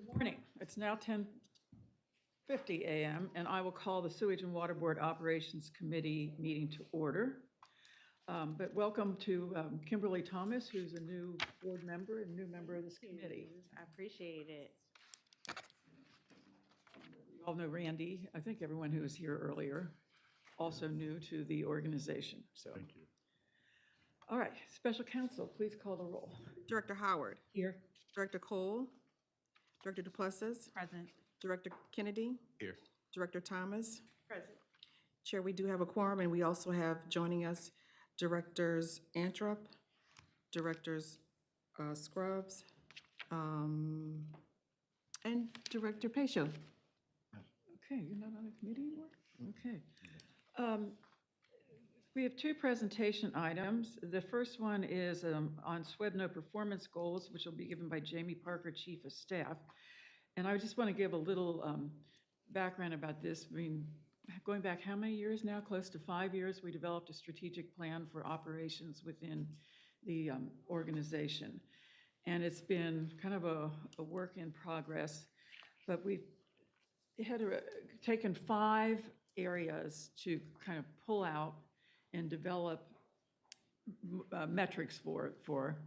Good morning. It's now 10:50 a.m., and I will call the Sewage and Water Board Operations Committee meeting to order. But welcome to Kimberly Thomas, who's a new board member and new member of this committee. I appreciate it. You all know Randy. I think everyone who was here earlier, also new to the organization. So, Thank you. all right, special counsel, please call the roll. Director Howard. Here. Director Cole. Director Duplessis. Present. Director Kennedy. Here. Director Thomas. Present. Chair, we do have a quorum, and we also have joining us Directors Anthrop, Directors Scruggs, and Director Pacho. Okay, you're not on the committee anymore? Okay. We have two presentation items. The first one is on SWEBNO performance goals, which will be given by Jamie Parker, Chief of Staff. And I just want to give a little background about this. I mean, going back how many years now? Close to 5 years, we developed a strategic plan for operations within the organization. And it's been kind of a work in progress, but we've taken 5 areas to kind of pull out and develop metrics for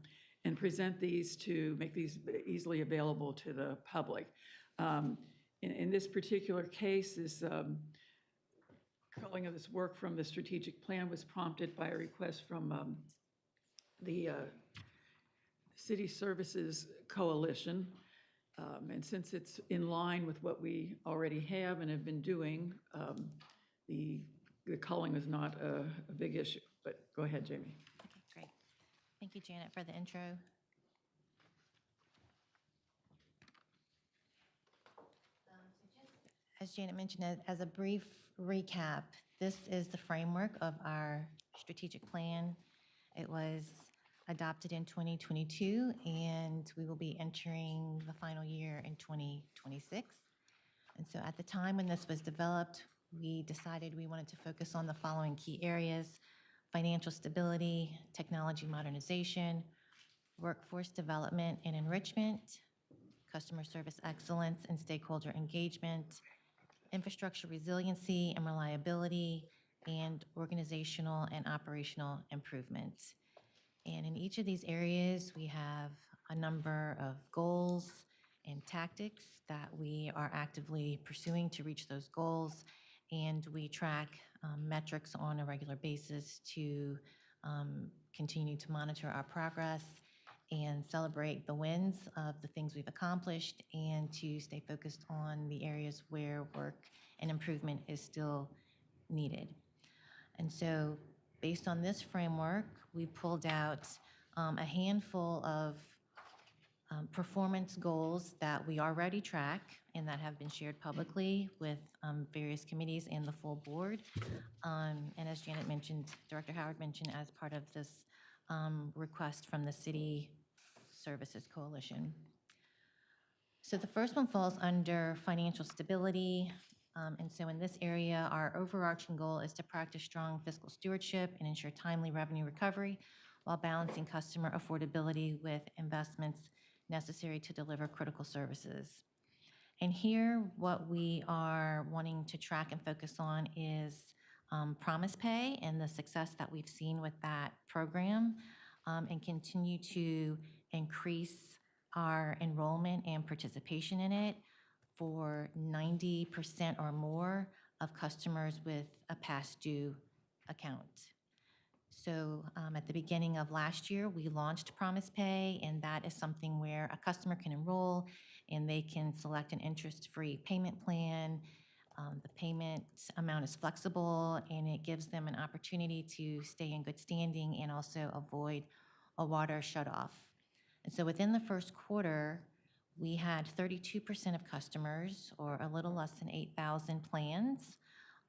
and present these to make these easily available to the public. In this particular case, this culling of this work from the strategic plan was prompted by a request from the City Services Coalition. And since it's in line with what we already have and have been doing, the culling is not a big issue. But go ahead, Jamie. Okay, great. Thank you, Janet, for the intro. As Janet mentioned, as a brief recap, this is the framework of our strategic plan. It was adopted in 2022, and we will be entering the final year in 2026. And so at the time when this was developed, we decided we wanted to focus on the following key areas: financial stability, technology modernization, workforce development and enrichment, customer service excellence and stakeholder engagement, infrastructure resiliency and reliability, and organizational and operational improvements. And in each of these areas, we have a number of goals and tactics that we are actively pursuing to reach those goals. And we track metrics on a regular basis to continue to monitor our progress and celebrate the wins of the things we've accomplished, and to stay focused on the areas where work and improvement is still needed. And so based on this framework, we pulled out a handful of performance goals that we already track and that have been shared publicly with various committees and the full board. And as Janet mentioned, Director Howard mentioned, as part of this request from the City Services Coalition. So the first one falls under financial stability. And so in this area, our overarching goal is to practice strong fiscal stewardship and ensure timely revenue recovery while balancing customer affordability with investments necessary to deliver critical services. And here, what we are wanting to track and focus on is Promise Pay and the success that we've seen with that program, and continue to increase our enrollment and participation in it for 90% or more of customers with a past due account. So at the beginning of last year, we launched Promise Pay, and that is something where a customer can enroll and they can select an interest-free payment plan. The payment amount is flexible, and it gives them an opportunity to stay in good standing and also avoid a water shutoff. And so within the first quarter, we had 32% of customers, or a little less than 8,000 plans.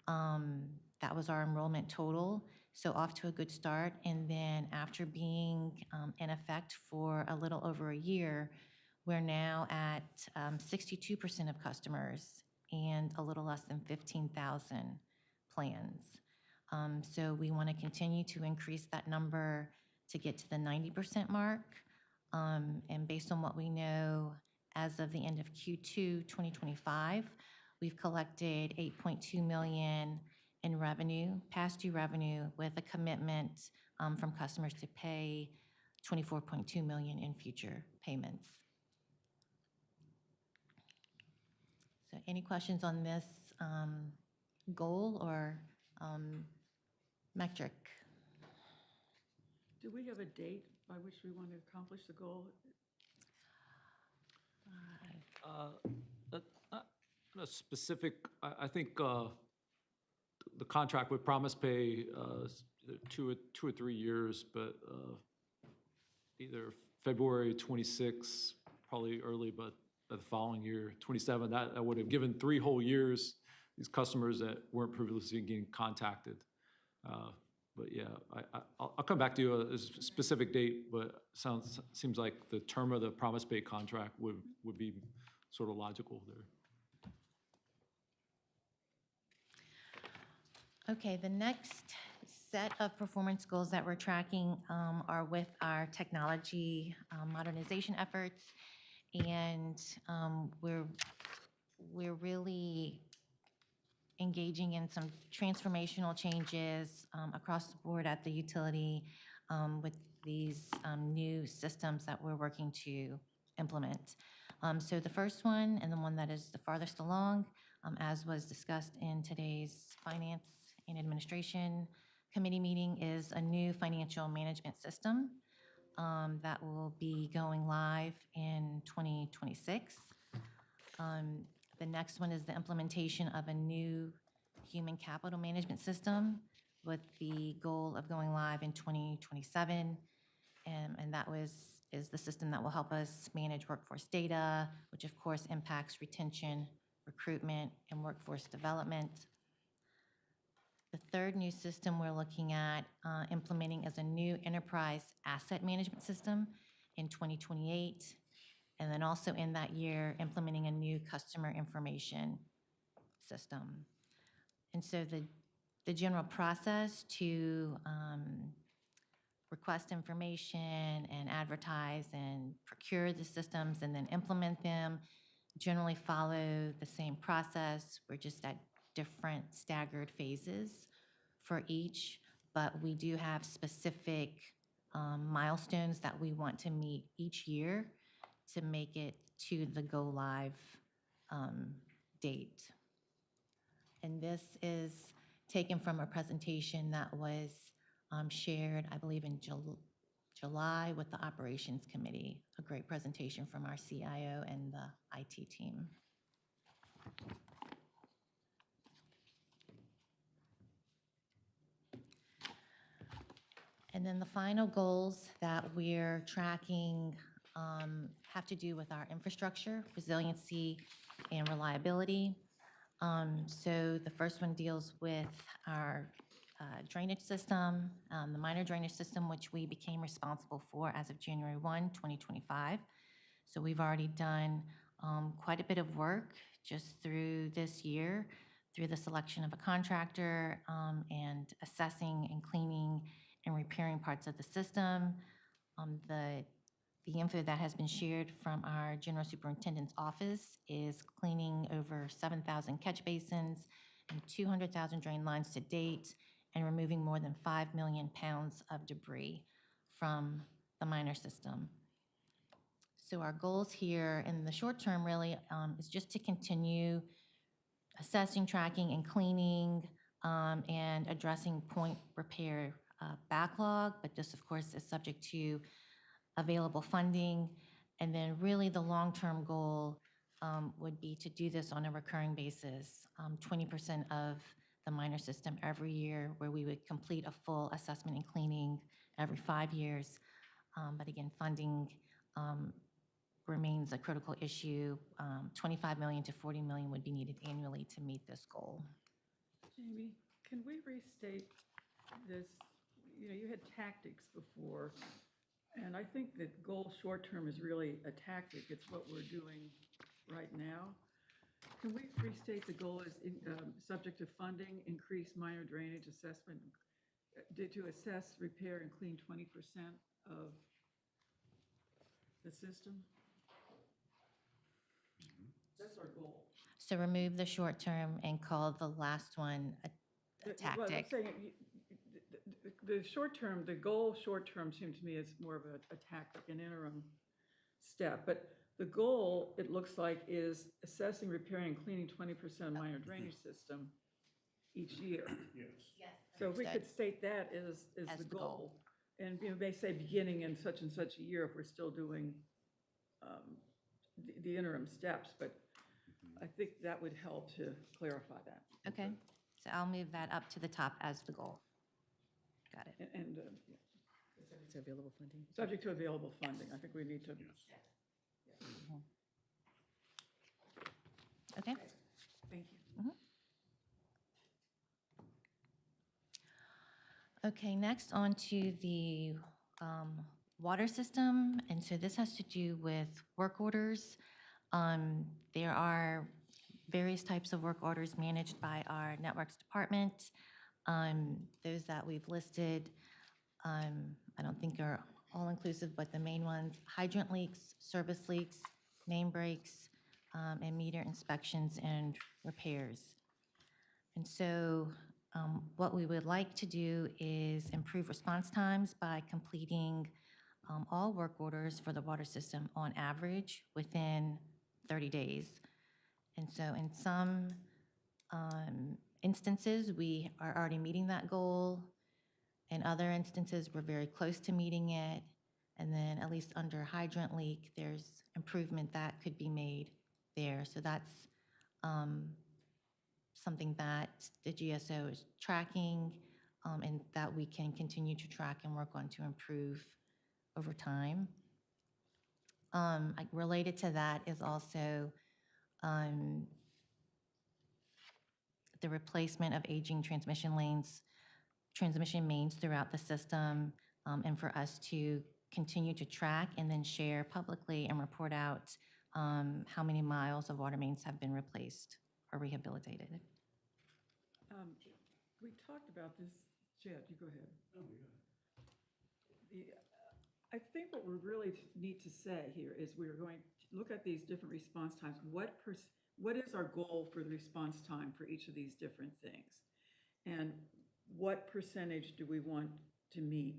That was our enrollment total, so off to a good start. And then after being in effect for a little over a year, we're now at 62% of customers and a little less than 15,000 plans. So we want to continue to increase that number to get to the 90% mark. And based on what we know as of the end of Q2 2025, we've collected $8.2 million in revenue, past due revenue, with a commitment from customers to pay $24.2 million in future payments. So any questions on this goal or metric? Do we have a date by which we want to accomplish the goal? Not a specific, I think the contract would promise pay 2 or 3 years, but either February 26, probably early, but the following year, 27, that would have given 3 whole years, these customers that weren't previously getting contacted. But yeah, I'll come back to you a specific date, but seems like the term of the promise pay contract would be sort of logical there. Okay, the next set of performance goals that we're tracking are with our technology modernization efforts. And we're really engaging in some transformational changes across the board at the utility with these new systems that we're working to implement. So the first one, and the one that is the farthest along, as was discussed in today's Finance and Administration Committee meeting, is a new financial management system that will be going live in 2026. The next one is the implementation of a new human capital management system with the goal of going live in 2027. And that is the system that will help us manage workforce data, which of course impacts retention, recruitment, and workforce development. The third new system we're looking at implementing is a new enterprise asset management system in 2028. And then also in that year, implementing a new customer information system. And so the general process to request information and advertise and procure the systems and then implement them generally follow the same process. We're just at different staggered phases for each, but we do have specific milestones that we want to meet each year to make it to the go live date. And this is taken from a presentation that was shared, I believe, in July with the Operations Committee, a great presentation from our CIO and the IT team. And then the final goals that we're tracking have to do with our infrastructure, resiliency, and reliability. So the first one deals with our drainage system, the minor drainage system, which we became responsible for as of January 1, 2025. So we've already done quite a bit of work just through this year, through the selection of a contractor and assessing and cleaning and repairing parts of the system. The info that has been shared from our General Superintendent's office is cleaning over 7,000 catch basins and 200,000 drain lines to date, and removing more than 5 million pounds of debris from the minor system. So our goals here in the short term really is just to continue assessing, tracking, and cleaning and addressing point repair backlog, but this of course is subject to available funding. And then really the long-term goal would be to do this on a recurring basis, 20% of the minor system every year, where we would complete a full assessment and cleaning every 5 years. But again, funding remains a critical issue. 25 million to 40 million would be needed annually to meet this goal. Jamie, can we restate this? You know, you had tactics before, and I think that goal short-term is really a tactic. It's what we're doing right now. Can we restate the goal as subject to funding, increase minor drainage assessment, to assess, repair, and clean 20% of the system? That's our goal. So remove the short term and call the last one a Well, I'm tactic. saying, the short term, the goal short term seemed to me is more of a tactic, an interim step. But the goal, it looks like, is assessing, repairing, and cleaning 20% of minor drainage system each year. Yes. So if we could Understood. state that as As the the goal. goal. And, may say beginning in such and such a year if we're still doing the interim steps. But I think that would help to clarify that. Okay, so I'll move that up to the top as the goal. Got it. And Subject to available funding. subject to available funding, I think we need to. Okay. Thank you. Okay, next on to the water system. And so this has to do with work orders. There are various types of work orders managed by our networks department. Those that we've listed, I don't think are all inclusive, but the main ones, hydrant leaks, service leaks, main breaks, and meter inspections and repairs. And so what we would like to do is improve response times by completing all work orders for the water system on average within 30 days. And so in some instances, we are already meeting that goal. In other instances, we're very close to meeting it. And then at least under hydrant leak, there's improvement that could be made there. So that's something that the GSO is tracking and that we can continue to track and work on to improve over time. Related to that is also the replacement of aging transmission mains throughout the system, and for us to continue to track and then share publicly and report out how many miles of water mains have been replaced or rehabilitated. We talked about this, Chad, you go ahead. I think what we really need to say here is we're going to look at these different response times. What is our goal for the response time for each of these different things? And what percentage do we want to meet,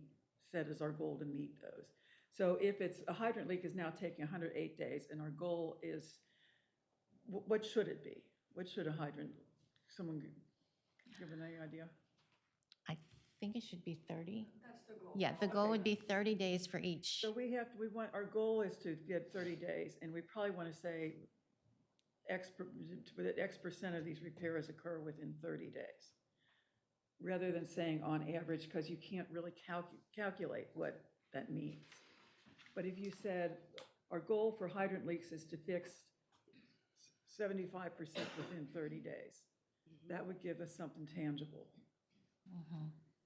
set as our goal to meet those? So if it's a hydrant leak is now taking 108 days and our goal is, what should it be? What should a hydrant, someone give an idea? I think it should be 30. That's the goal. Yeah, the goal would be 30 days for each. So our goal is to get 30 days, and we probably want to say that X percent of these repairs occur within 30 days, rather than saying on average, because you can't really calculate what that means. But if you said, our goal for hydrant leaks is to fix 75% within 30 days, that would give us something tangible.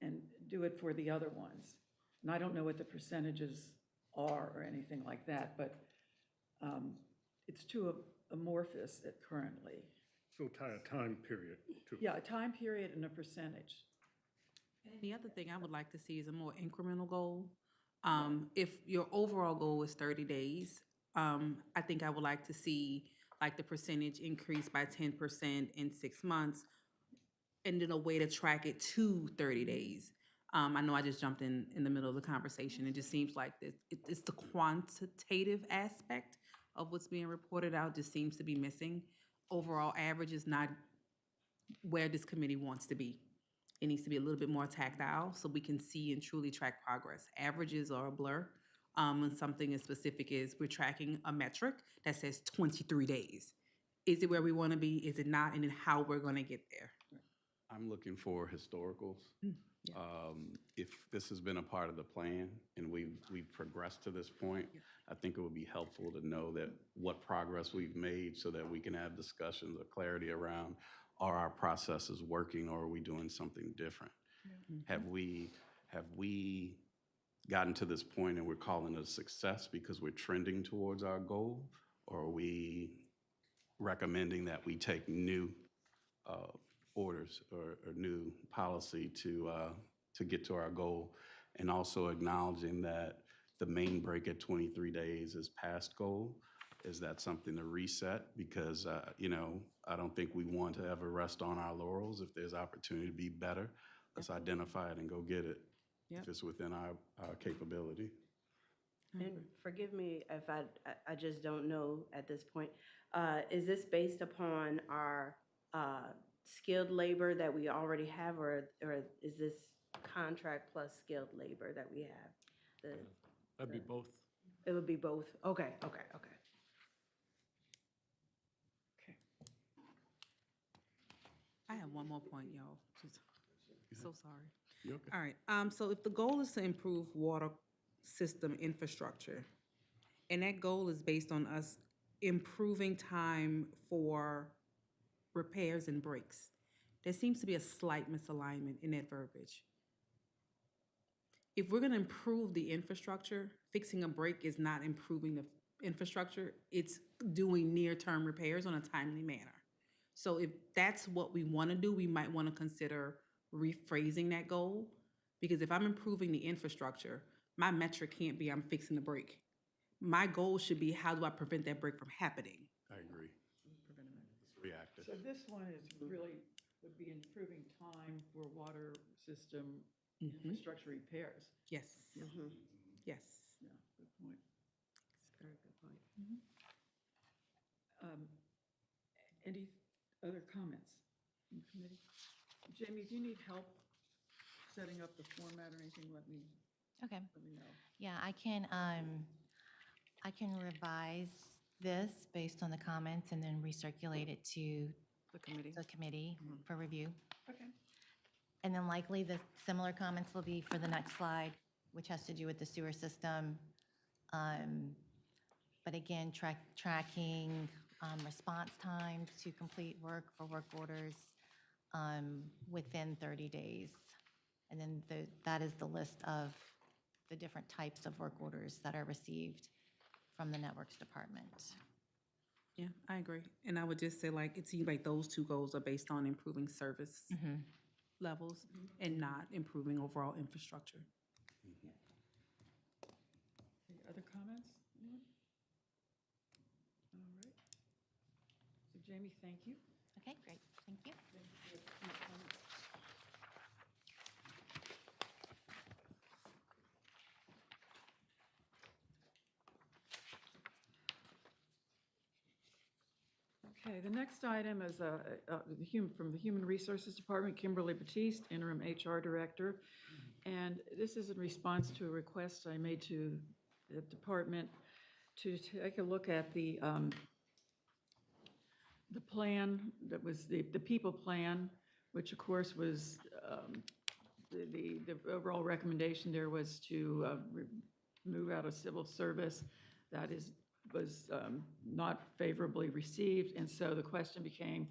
And do it for the other ones. And I don't know what the percentages are or anything like that, but it's too amorphous currently. So tie a time period to. Yeah, a time period and a percentage. And the other thing I would like to see is a more incremental goal. If your overall goal is 30 days, I think I would like to see like the percentage increase by 10% in 6 months, and then a way to track it to 30 days. I know I just jumped in the middle of the conversation. It just seems like it's the quantitative aspect of what's being reported out just seems to be missing. Overall average is not where this committee wants to be. It needs to be a little bit more tactile so we can see and truly track progress. Averages are a blur. When something as specific as we're tracking a metric that says 23 days. Is it where we want to be? Is it not? And then how we're going to get there. I'm looking for historicals. If this has been a part of the plan and we've progressed to this point, I think it would be helpful to know that what progress we've made so that we can have discussions or clarity around, are our processes working or are we doing something different? Have we gotten to this point and we're calling it a success because we're trending towards our goal? Or are we recommending that we take new orders or new policy to get to our goal? And also acknowledging that the main break at 23 days is past goal. Is that something to reset? Because, you know, I don't think we want to ever rest on our laurels. If there's opportunity to be better, let's identify it and go get it. Yep. If it's within our capability. And forgive me if I just don't know at this point. Is this based upon our skilled labor that we already have, or is this contract plus skilled labor that we have? That'd be both. It would be both? Okay, okay, okay. Okay. I have one more point, y'all. So sorry. You okay? All right, so if the goal is to improve water system infrastructure, and that goal is based on us improving time for repairs and breaks, there seems to be a slight misalignment in that verbiage. If we're gonna improve the infrastructure, fixing a break is not improving the infrastructure, it's doing near-term repairs on a timely manner. So if that's what we wanna do, we might wanna consider rephrasing that goal, because if I'm improving the infrastructure, my metric can't be I'm fixing the break. My goal should be, how do I prevent that break from happening? I agree. It's reactive. So this one is really, would be improving time for water system infrastructure repairs. Yes, Mhm. yes. Yeah, good point. That's a very good point. Any other comments from the committee? Jamie, do you need help setting up the format or anything? Let me Okay. Mm-hmm. know. Yeah, I can revise this based on the comments and then recirculate it to The committee. the committee for review. Okay. And then likely the similar comments will be for the next slide, which has to do with the sewer system. But again, tracking response times to complete work for work orders within 30 days. And then that is the list of the different types of work orders that are received from the Networks Department. Yeah, I agree. And I would just say, like, it seems like those two goals are based on improving service levels and not improving overall infrastructure. Any other comments? Anyone? All right. So Jamie, thank you. Okay, great, thank you. Thank you for your comments. Okay, the next item is from the Human Resources Department, Kimberly Batiste, Interim HR Director. And this is in response to a request I made to the department to take a look at the plan that was the people plan, which of course was, the overall recommendation there was to move out of civil service. That was not favorably received, and so the question became,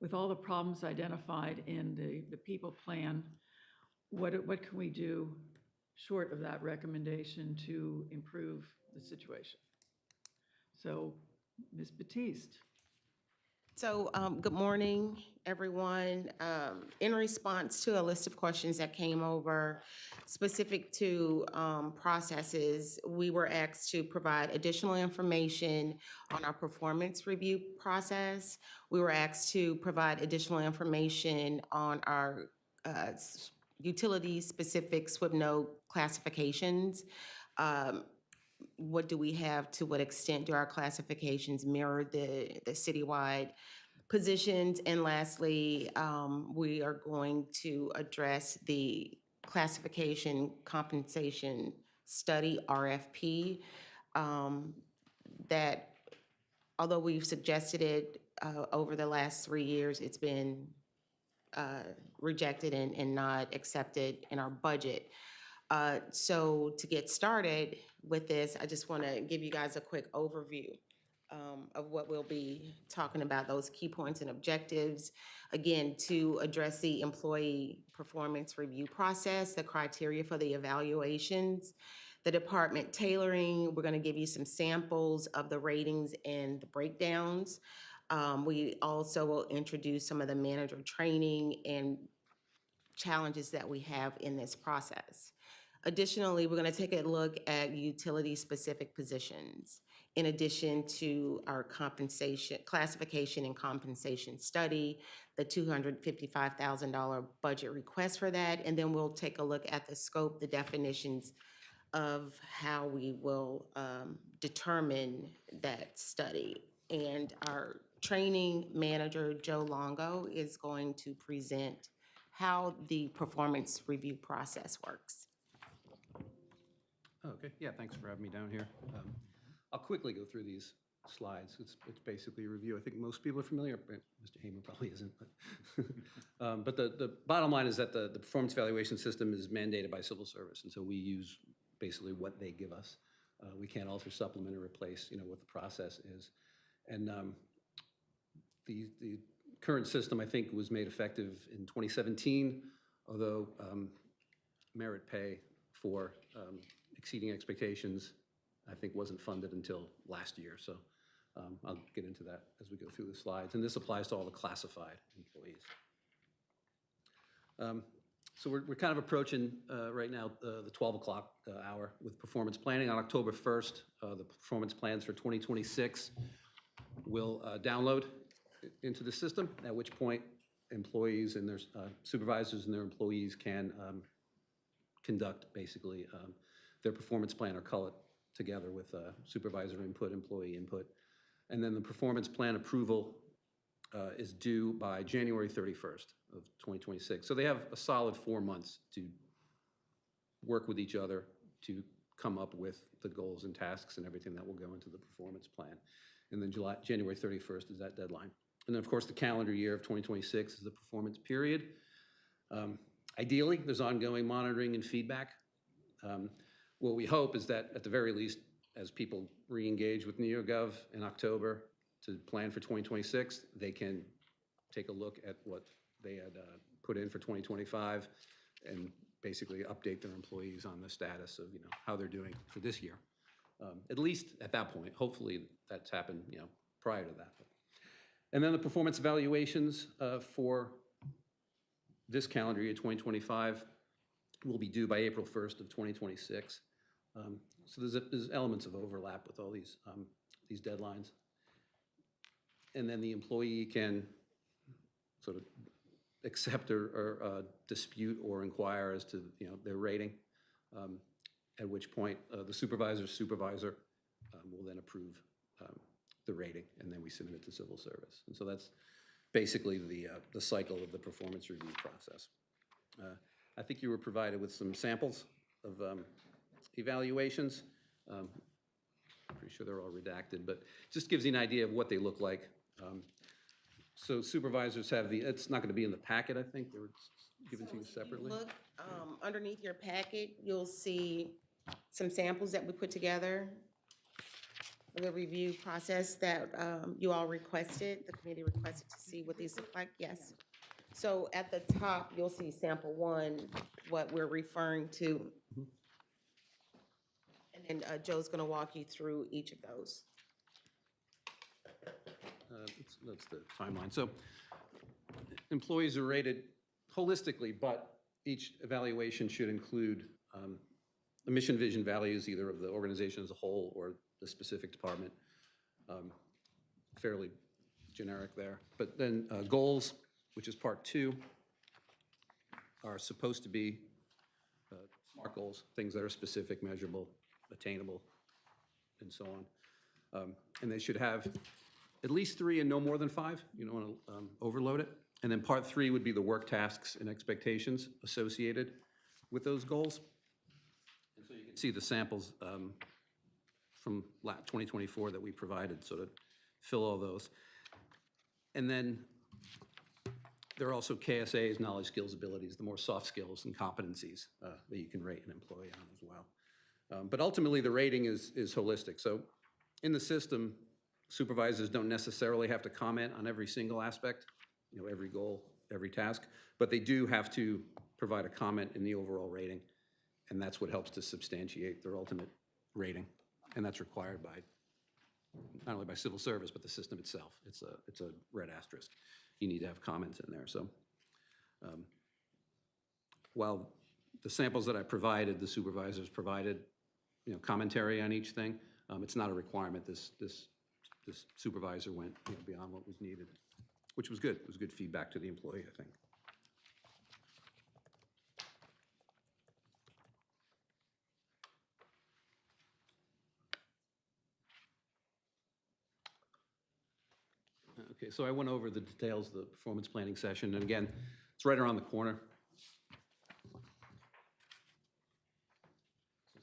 with all the problems identified in the people plan, what can we do short of that recommendation to improve the situation? So, Ms. Batiste. So, good morning, everyone. In response to a list of questions that came over specific to processes, we were asked to provide additional information on our performance review process. We were asked to provide additional information on our utility-specific SWIPNOTE classifications. What do we have, to what extent do our classifications mirror the citywide positions? And lastly, we are going to address the classification compensation study, RFP, that although we've suggested it over the last 3 years, it's been rejected and not accepted in our budget. So to get started with this, I just want to give you guys a quick overview of what we'll be talking about, those key points and objectives. Again, to address the employee performance review process, the criteria for the evaluations, the department tailoring. We're going to give you some samples of the ratings and the breakdowns. We also will introduce some of the manager training and challenges that we have in this process. Additionally, we're going to take a look at utility-specific positions in addition to our compensation, classification and compensation study, the $255,000 budget request for that, and then we'll take a look at the scope, the definitions of how we will determine that study. And our training manager, Joe Longo, is going to present how the performance review process works. Okay, yeah, thanks for having me down here. I'll quickly go through these slides. It's basically a review. I think most people are familiar, but Mr. Hayman probably isn't. But the bottom line is that the performance evaluation system is mandated by civil service, and so we use basically what they give us. We can't alter, supplement, or replace, what the process is. And the current system, I think, was made effective in 2017, although merit pay for exceeding expectations, I think, wasn't funded until last year. So I'll get into that as we go through the slides. And this applies to all the classified employees. So we're kind of approaching right now the 12 o'clock hour with performance planning. On October 1st, the performance plans for 2026 will download into the system, at which point employees and their supervisors and their employees can conduct basically their performance plan or cull it together with supervisor input, employee input. And then the performance plan approval is due by January 31st of 2026. So they have a solid 4 months to work with each other to come up with the goals and tasks and everything that will go into the performance plan. And then January 31st is that deadline. And then, of course, the calendar year of 2026 is the performance period. Ideally, there's ongoing monitoring and feedback. What we hope is that, at the very least, as people re-engage with NeoGov in October to plan for 2026, they can take a look at what they had put in for 2025 and basically update their employees on the status of how they're doing for this year. At least at that point. Hopefully that's happened prior to that. And then the performance evaluations for this calendar year, 2025, will be due by April 1st of 2026. So there's elements of overlap with all these deadlines. And then the employee can sort of accept or dispute or inquire as to their rating, at which point the supervisor's supervisor will then approve the rating, and then we submit it to civil service. And so that's basically the cycle of the performance review process. I think you were provided with some samples of evaluations. Pretty sure they're all redacted, but just gives you an idea of what they look like. So supervisors have it's not going to be in the packet, I think. They were given to you separately. Look, underneath your packet, you'll see some samples that we put together for the review process that you all requested, the committee requested to see what these look like. Yes. So at the top, you'll see sample 1, what we're referring to. And then Joe's going to walk you through each of those. That's the timeline. So employees are rated holistically, but each evaluation should include the mission, vision, values, either of the organization as a whole or the specific department. Fairly generic there. But then goals, which is part 2, are supposed to be SMART goals, things that are specific, measurable, attainable, and so on. And they should have at least 3 and no more than 5. You don't want to overload it. And then part 3 would be the work tasks and expectations associated with those goals. And so you can see the samples from 2024 that we provided, sort of fill all those. And then there are also KSAs, knowledge, skills, abilities, the more soft skills and competencies that you can rate an employee on as well. But ultimately, the rating is holistic. So in the system, supervisors don't necessarily have to comment on every single aspect, every goal, every task, but they do have to provide a comment in the overall rating, and that's what helps to substantiate their ultimate rating, and that's required by not only by civil service, but the system itself. It's a red asterisk. You need to have comments in there. So while the samples that I provided, the supervisors provided commentary on each thing, It's not a requirement. This supervisor went beyond what was needed, which was good. It was good feedback to the employee, I think. Okay, so I went over the details of the performance planning session, and again, it's right around the corner.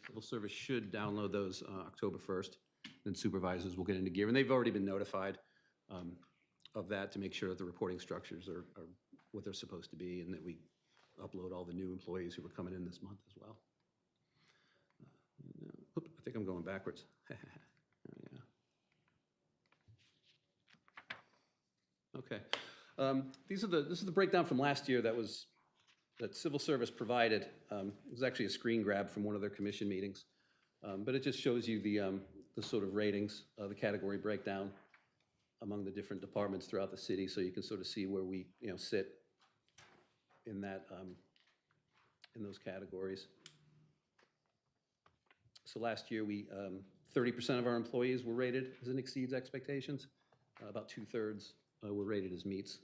Civil Service should download those October 1st, then supervisors will get into gear, and they've already been notified of that to make sure that the reporting structures are what they're supposed to be, and that we upload all the new employees who are coming in this month as well. I think I'm going backwards. Yeah. Okay. This is the breakdown from last year that Civil Service provided. It was actually a screen grab from one of their commission meetings. But it just shows you the sort of ratings, the category breakdown among the different departments throughout the city, so you can sort of see where we sit in that in those categories. So last year, 30% of our employees were rated as an exceeds expectations. About 2/3 were rated as meets,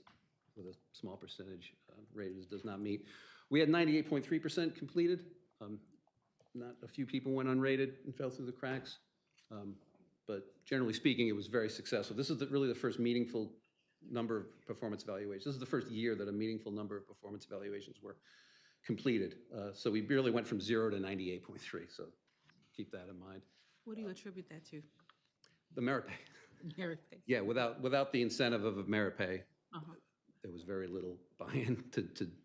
with a small percentage rated as does not meet. We had 98.3% completed. Not a few people went unrated and fell through the cracks. But generally speaking, it was very successful. This is really the first meaningful number of performance evaluations. This is the first year that a meaningful number of performance evaluations were completed. So we barely went from 0 to 98.3, so keep that in mind. What do you attribute that to? The merit pay. Merit pay. Yeah, without the incentive of a merit pay, Uh-huh. there was very little buy-in to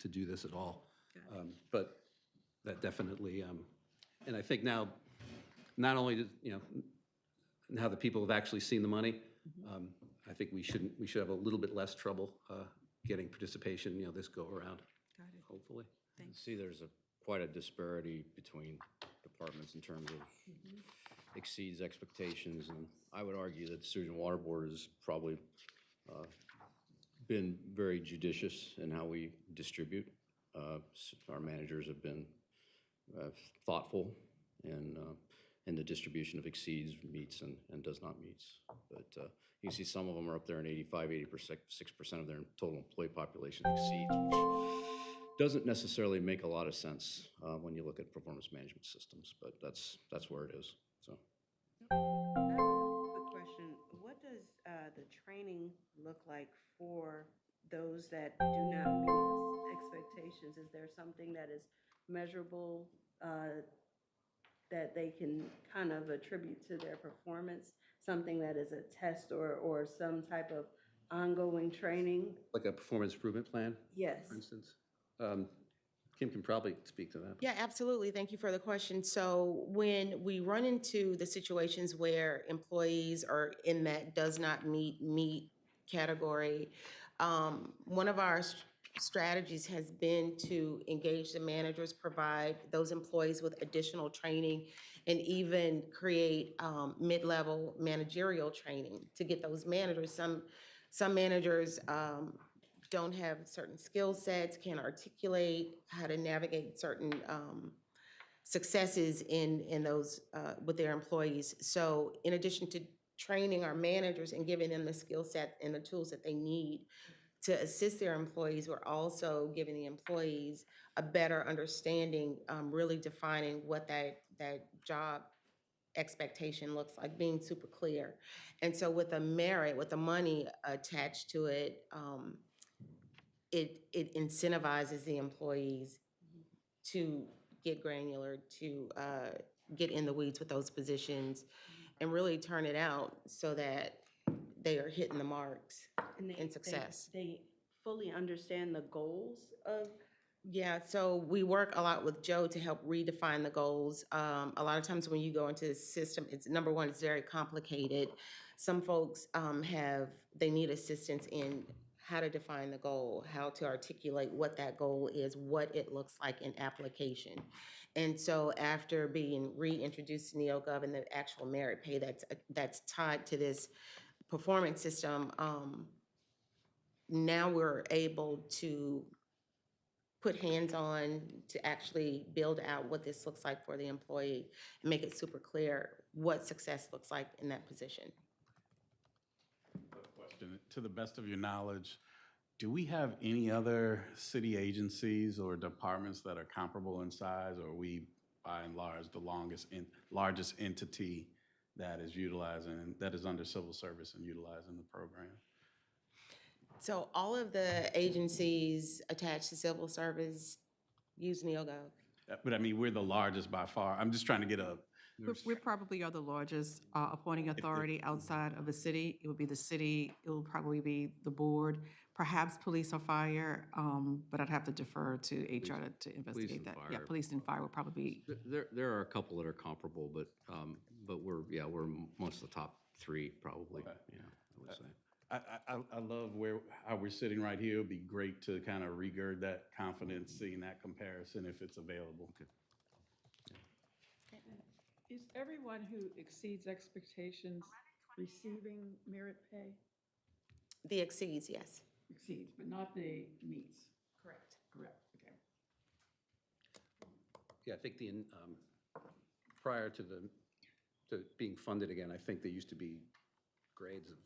do this at all. But that definitely, and I think now, not only, now that people have actually seen the money, I think we should have a little bit less trouble getting participation, this go around, Got it. hopefully. Thanks. See, there's quite a disparity between departments in terms of exceeds expectations, and I would argue that the Sewage and Water Board has probably been very judicious in how we distribute. Our managers have been thoughtful in the distribution of exceeds, meets, and does not meets. But you can see some of them are up there in 86% of their total employee population exceeds, which doesn't necessarily make a lot of sense when you look at performance management systems, but that's where it is, so. I have a quick question. What does the training look like for those that do not meet expectations? Is there something that is measurable that they can kind of attribute to their performance? Something that is a test or some type of ongoing training? Like a performance improvement plan, Yes. for instance? Kim can probably speak to that. Yeah, absolutely. Thank you for the question. So when we run into the situations where employees are in that does not meet category, one of our strategies has been to engage the managers, provide those employees with additional training, and even create mid-level managerial training to get those managers. Some managers don't have certain skill sets, can't articulate how to navigate certain successes in those with their employees. So in addition to training our managers and giving them the skill set and the tools that they need to assist their employees, we're also giving the employees a better understanding, really defining what that job expectation looks like, being super clear. And so with the merit, with the money attached to it, it incentivizes the employees to get granular, to get in the weeds with those positions, and really turn it out so that they are hitting the marks in success. They fully understand the goals of. Yeah, so we work a lot with Joe to help redefine the goals. A lot of times when you go into the system, it's number one, it's very complicated. Some folks they need assistance in how to define the goal, how to articulate what that goal is, what it looks like in application. And so after being reintroduced to NeoGov and the actual merit pay that's tied to this performance system, now we're able to put hands-on to actually build out what this looks like for the employee and make it super clear what success looks like in that position. Question, to the best of your knowledge, do we have any other city agencies or departments that are comparable in size, or are we, by and large, the largest entity that is utilizing, that is under civil service and utilizing the program? So all of the agencies attached to civil service use NeoGov. But I mean, we're the largest by far. I'm just trying to get a, We probably are the largest appointing authority outside of the city. It would be the city, it will probably be the board, perhaps police or fire, but I'd have to defer to HR to investigate and that. Yeah, fire. police and fire would probably be, There are a couple that are comparable, but we're most of the top three probably, Okay. yeah, I would say. I love how we're sitting right here. It'd be great to kind of regird that confidence, seeing that comparison if it's available. Is everyone who exceeds expectations receiving merit pay? The exceeds, yes. Exceeds, but not the meets. Correct. Correct, okay. Yeah, I think prior to being funded again, I think there used to be grades of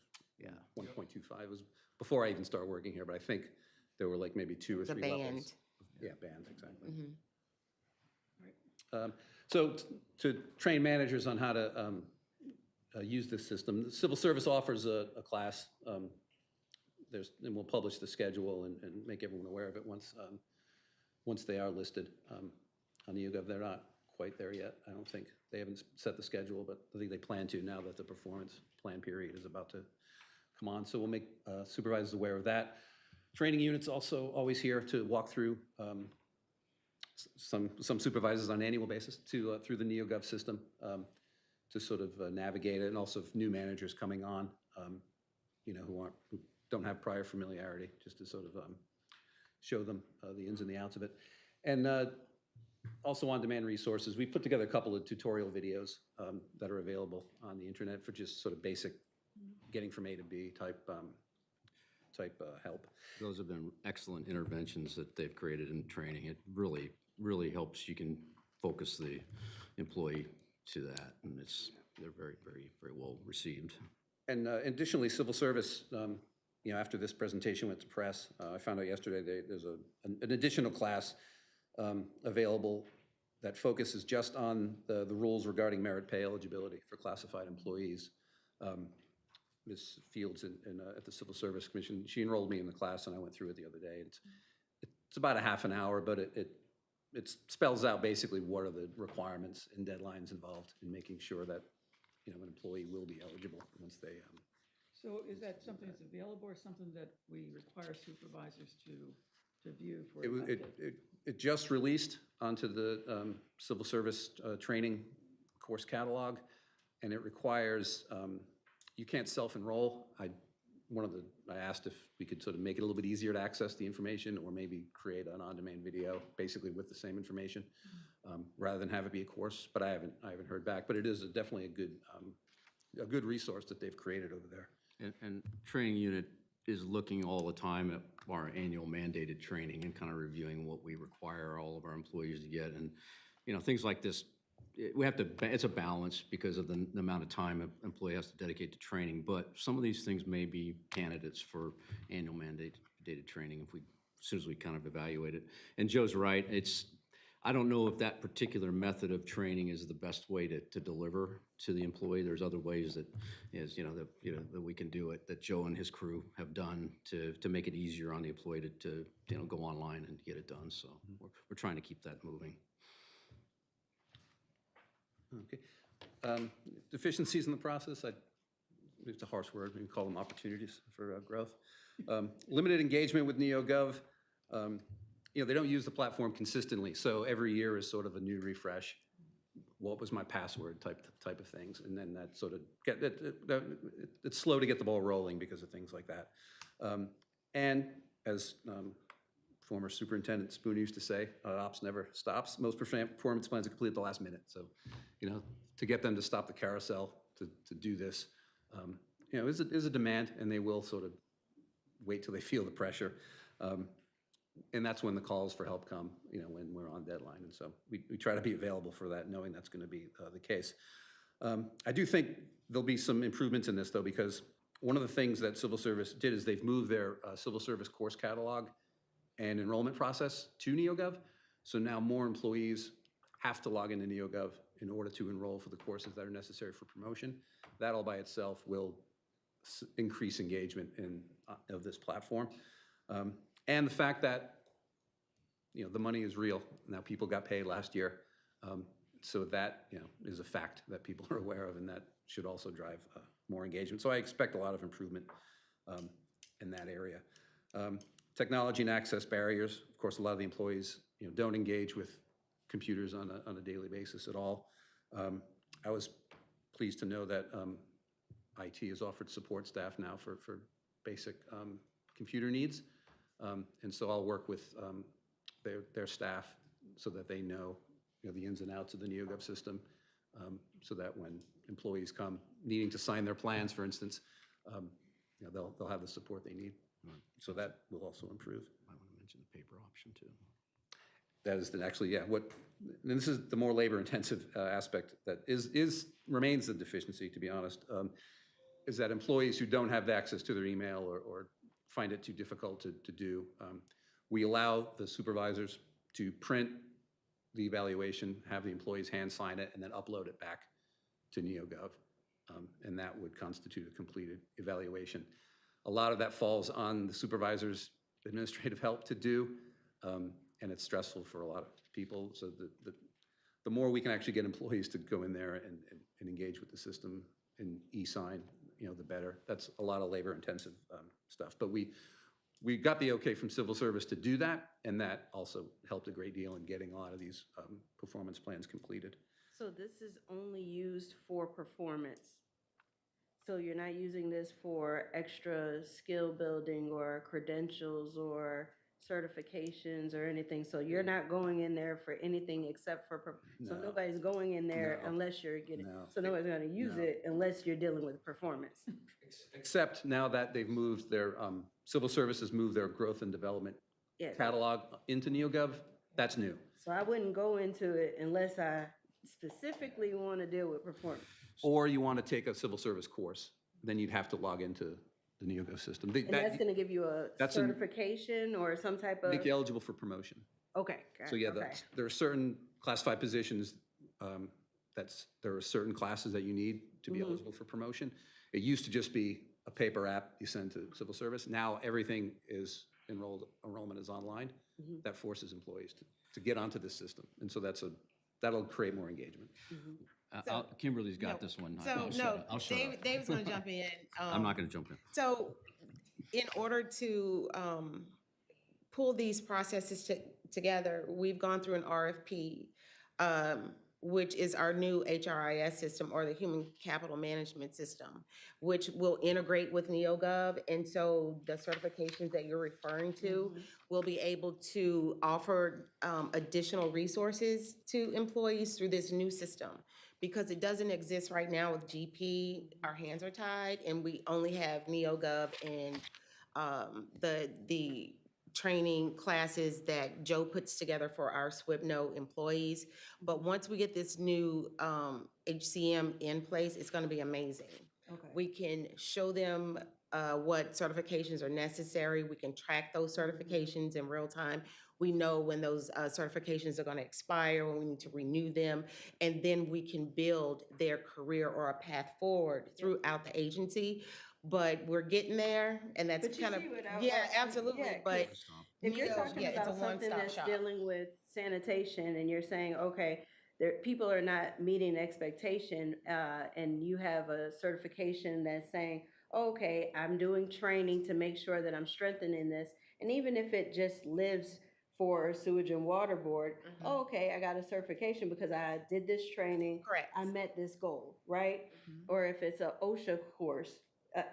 1.25. Was before I even started working here, but I think there were like maybe 2 or The 3 band. levels. Yeah, bands, exactly. Mhm. So to train managers on how to use this system, the civil service offers a class. And we'll publish the schedule and make everyone aware of it once they are listed on the YouGov. They're not quite there yet. I don't think, they haven't set the schedule, but I think they plan to now that the performance plan period is about to come on. So we'll make supervisors aware of that. Training units also always here to walk through some supervisors on an annual basis through the NeoGov system to sort of navigate it, and also new managers coming on, who don't have prior familiarity, just to sort of show them the ins and the outs of it. And also on-demand resources. We put together a couple of tutorial videos that are available on the internet for just sort of basic getting from A to B type help. Those have been excellent interventions that they've created in training. It really, really helps. You can focus the employee to that, and they're very, very, very well received. And additionally, civil service, after this presentation went to press, I found out yesterday there's an additional class available that focuses just on the rules regarding merit pay eligibility for classified employees. Ms. Fields at the Civil Service Commission, she enrolled me in the class, and I went through it the other day. It's about a half an hour, but it spells out basically what are the requirements and deadlines involved in making sure that an employee will be eligible once they. So is that something that's available or something that we require supervisors to view for? It just released onto the Civil Service training course catalog, and it requires, you can't self-enroll. I asked if we could sort of make it a little bit easier to access the information, or maybe create an on-demand video basically with the same information, rather than have it be a course, but I haven't heard back. But it is definitely a good resource that they've created over there. And training unit is looking all the time at our annual mandated training and kind of reviewing what we require all of our employees to get. And, things like this, it's a balance because of the amount of time an employee has to dedicate to training. But some of these things may be candidates for annual mandated training as soon as we kind of evaluate it. And Joe's right. I don't know if that particular method of training is the best way to deliver to the employee. There's other ways that that we can do it, that Joe and his crew have done to make it easier on the employee to go online and get it done. So we're trying to keep that moving. Okay. Deficiencies in the process, it's a harsh word, we can call them opportunities for growth. Limited engagement with NeoGov. They don't use the platform consistently, so every year is sort of a new refresh. What was my password type of things, and then that sort of it's slow to get the ball rolling because of things like that. And as former Superintendent Spoon used to say, ops never stops. Most performance plans are completed at the last minute. So, to get them to stop the carousel to do this, is a demand, and they will sort of wait till they feel the pressure. And that's when the calls for help come, you know, when we're on deadline. And so we try to be available for that, knowing that's going to be the case. I do think there'll be some improvements in this, though, because one of the things that Civil Service did is they've moved their Civil Service course catalog and enrollment process to NeoGov. So now more employees have to log into NeoGov in order to enroll for the courses that are necessary for promotion. That all by itself will increase engagement of this platform. And the fact that, you know, the money is real. Now, people got paid last year. So that, you know, is a fact that people are aware of, and that should also drive more engagement. So I expect a lot of improvement in that area. Technology and access barriers. Of course, a lot of the employees, you know, don't engage with computers on a daily basis at all. I was pleased to know that IT has offered support staff now for basic computer needs. And so I'll work with their staff so that they know, you know, the ins and outs of the NeoGov system, so that when employees come needing to sign their plans, for instance, you know, they'll have the support they need. So that will also improve. I want to mention the paper option too. That is actually, yeah, and this is the more labor-intensive aspect that remains the deficiency, to be honest, is that employees who don't have access to their email or find it too difficult to do, we allow the supervisors to print the evaluation, have the employees hand sign it, and then upload it back to NeoGov. And that would constitute a completed evaluation. A lot of that falls on the supervisor's administrative help to do, and it's stressful for a lot of people. So the more we can actually get employees to go in there and engage with the system and e-sign, you know, the better. That's a lot of labor-intensive stuff. But we got the okay from Civil Service to do that, and that also helped a great deal in getting a lot of these performance plans completed. So this is only used for performance? So you're not using this for extra skill building or credentials or certifications or anything? So you're not going in there for anything except for, so No. nobody's going in there No. unless you're getting, No. so nobody's gonna use No. it unless you're dealing with performance? Except now that they've moved their, Civil Service has moved their growth and development Yeah. catalog into NeoGov, that's new. So I wouldn't go into it unless I specifically want to deal with performance. Or you want to take a Civil Service course, then you'd have to log into the NeoGov system. And that's gonna give you a that's certification or some type of? Make you eligible for promotion. Okay. got So it, yeah, okay. there are certain classified positions, there are certain classes that you need to be eligible for promotion. It used to just be a paper app you send to Civil Service. Now everything is enrollment is online. That forces employees to get onto this system. And so that'll create more engagement. Kimberly's got this one. So, I'll shut no, up. I'll shut up. Dave's gonna jump in. I'm not going to jump in. So, in order to pull these processes together, we've gone through an RFP, which is our new HRIS system, or the Human Capital Management System, which will integrate with NeoGov. And so the certifications that you're referring to will be able to offer additional resources to employees through this new system. Because it doesn't exist right now with GP, our hands are tied, and we only have NeoGov and the training classes that Joe puts together for our SWIPNO employees. But once we get this new HCM in place, it's gonna be amazing. Okay. We can show them what certifications are necessary. We can track those certifications in real time. We know when those certifications are going to expire, when we need to renew them, and then we can build their career or a path forward throughout the agency. But we're getting there, and that's But you kind of, see what I yeah, was- absolutely, yeah, but. If you're NeoGov, talking yeah, it's a about something one-stop that's shop. dealing with sanitation and you're saying, okay, people are not meeting expectation, and you have a certification that's saying, okay, I'm doing training to make sure that I'm strengthening this. And even if it just lives for Sewage and Water Board, oh, okay, I got a certification because I did this training. Correct. I met this goal, right? Or if it's a OSHA course,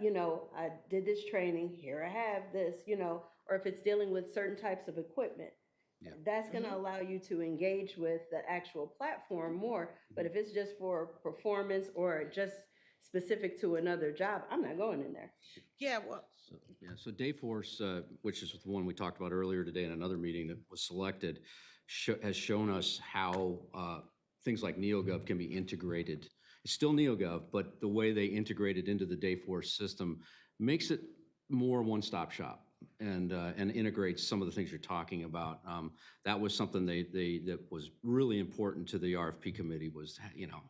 you know, I did this training, here I have this, you know, or if it's dealing with certain types of equipment. Yeah. That's gonna allow you to engage with the actual platform more. But if it's just for performance or just specific to another job, I'm not going in there. Yeah, well, So Dayforce, which is the one we talked about earlier today in another meeting that was selected, has shown us how things like NeoGov can be integrated. It's still NeoGov, but the way they integrate it into the Dayforce system makes it more one-stop shop and integrates some of the things you're talking about. That was something that was really important to the RFP committee was,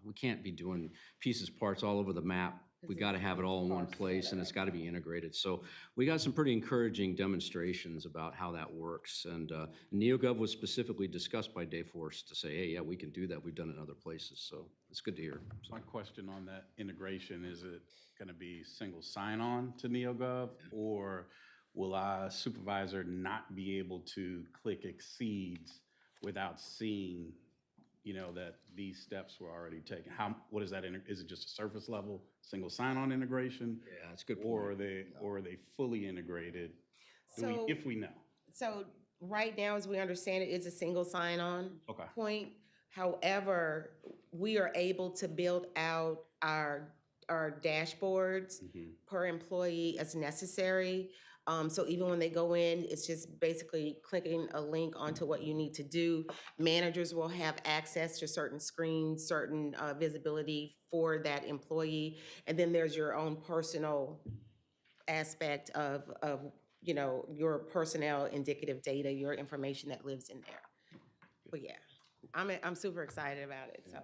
we can't be doing pieces, parts all over the map. We got to have it all in one place, and it's got to be integrated. So we got some pretty encouraging demonstrations about how that works. And NeoGov was specifically discussed by Dayforce to say, hey, yeah, we can do that. We've done it in other places. So it's good to hear. My question on that integration, is it going to be single sign-on to NeoGov, or will a supervisor not be able to click exceeds without seeing, that these steps were already taken? What is that? Is it just a surface level, single sign-on integration? Yeah, that's a good point. Or are they fully integrated? So- If we know. So right now, as we understand it, it's a single sign-on Okay. point. However, we are able to build out our dashboards per employee as necessary. So even when they go in, it's just basically clicking a link onto what you need to do. Managers will have access to certain screens, certain visibility for that employee. And then there's your own personal aspect of your personnel indicative data, your information that lives in there. But yeah, I'm super excited about it. So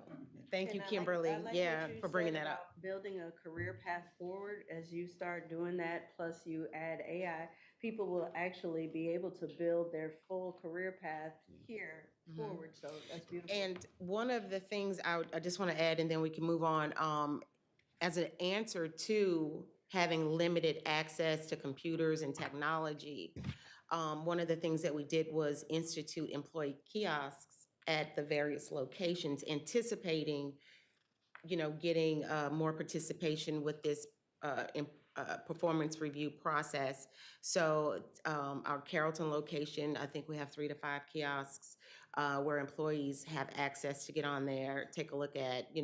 thank you, And Kimberly, I like what you for bringing said that up. about building a career path forward. As you start doing that, plus you add AI, people will actually be able to build their full career path here forward. So that's beautiful. And one of the things I just want to add, and then we can move on, as an answer to having limited access to computers and technology, one of the things that we did was institute employee kiosks at the various locations, anticipating, getting more participation with this performance review process. So our Carrollton location, I think we have 3 to 5 kiosks where employees have access to get on there, take a look at,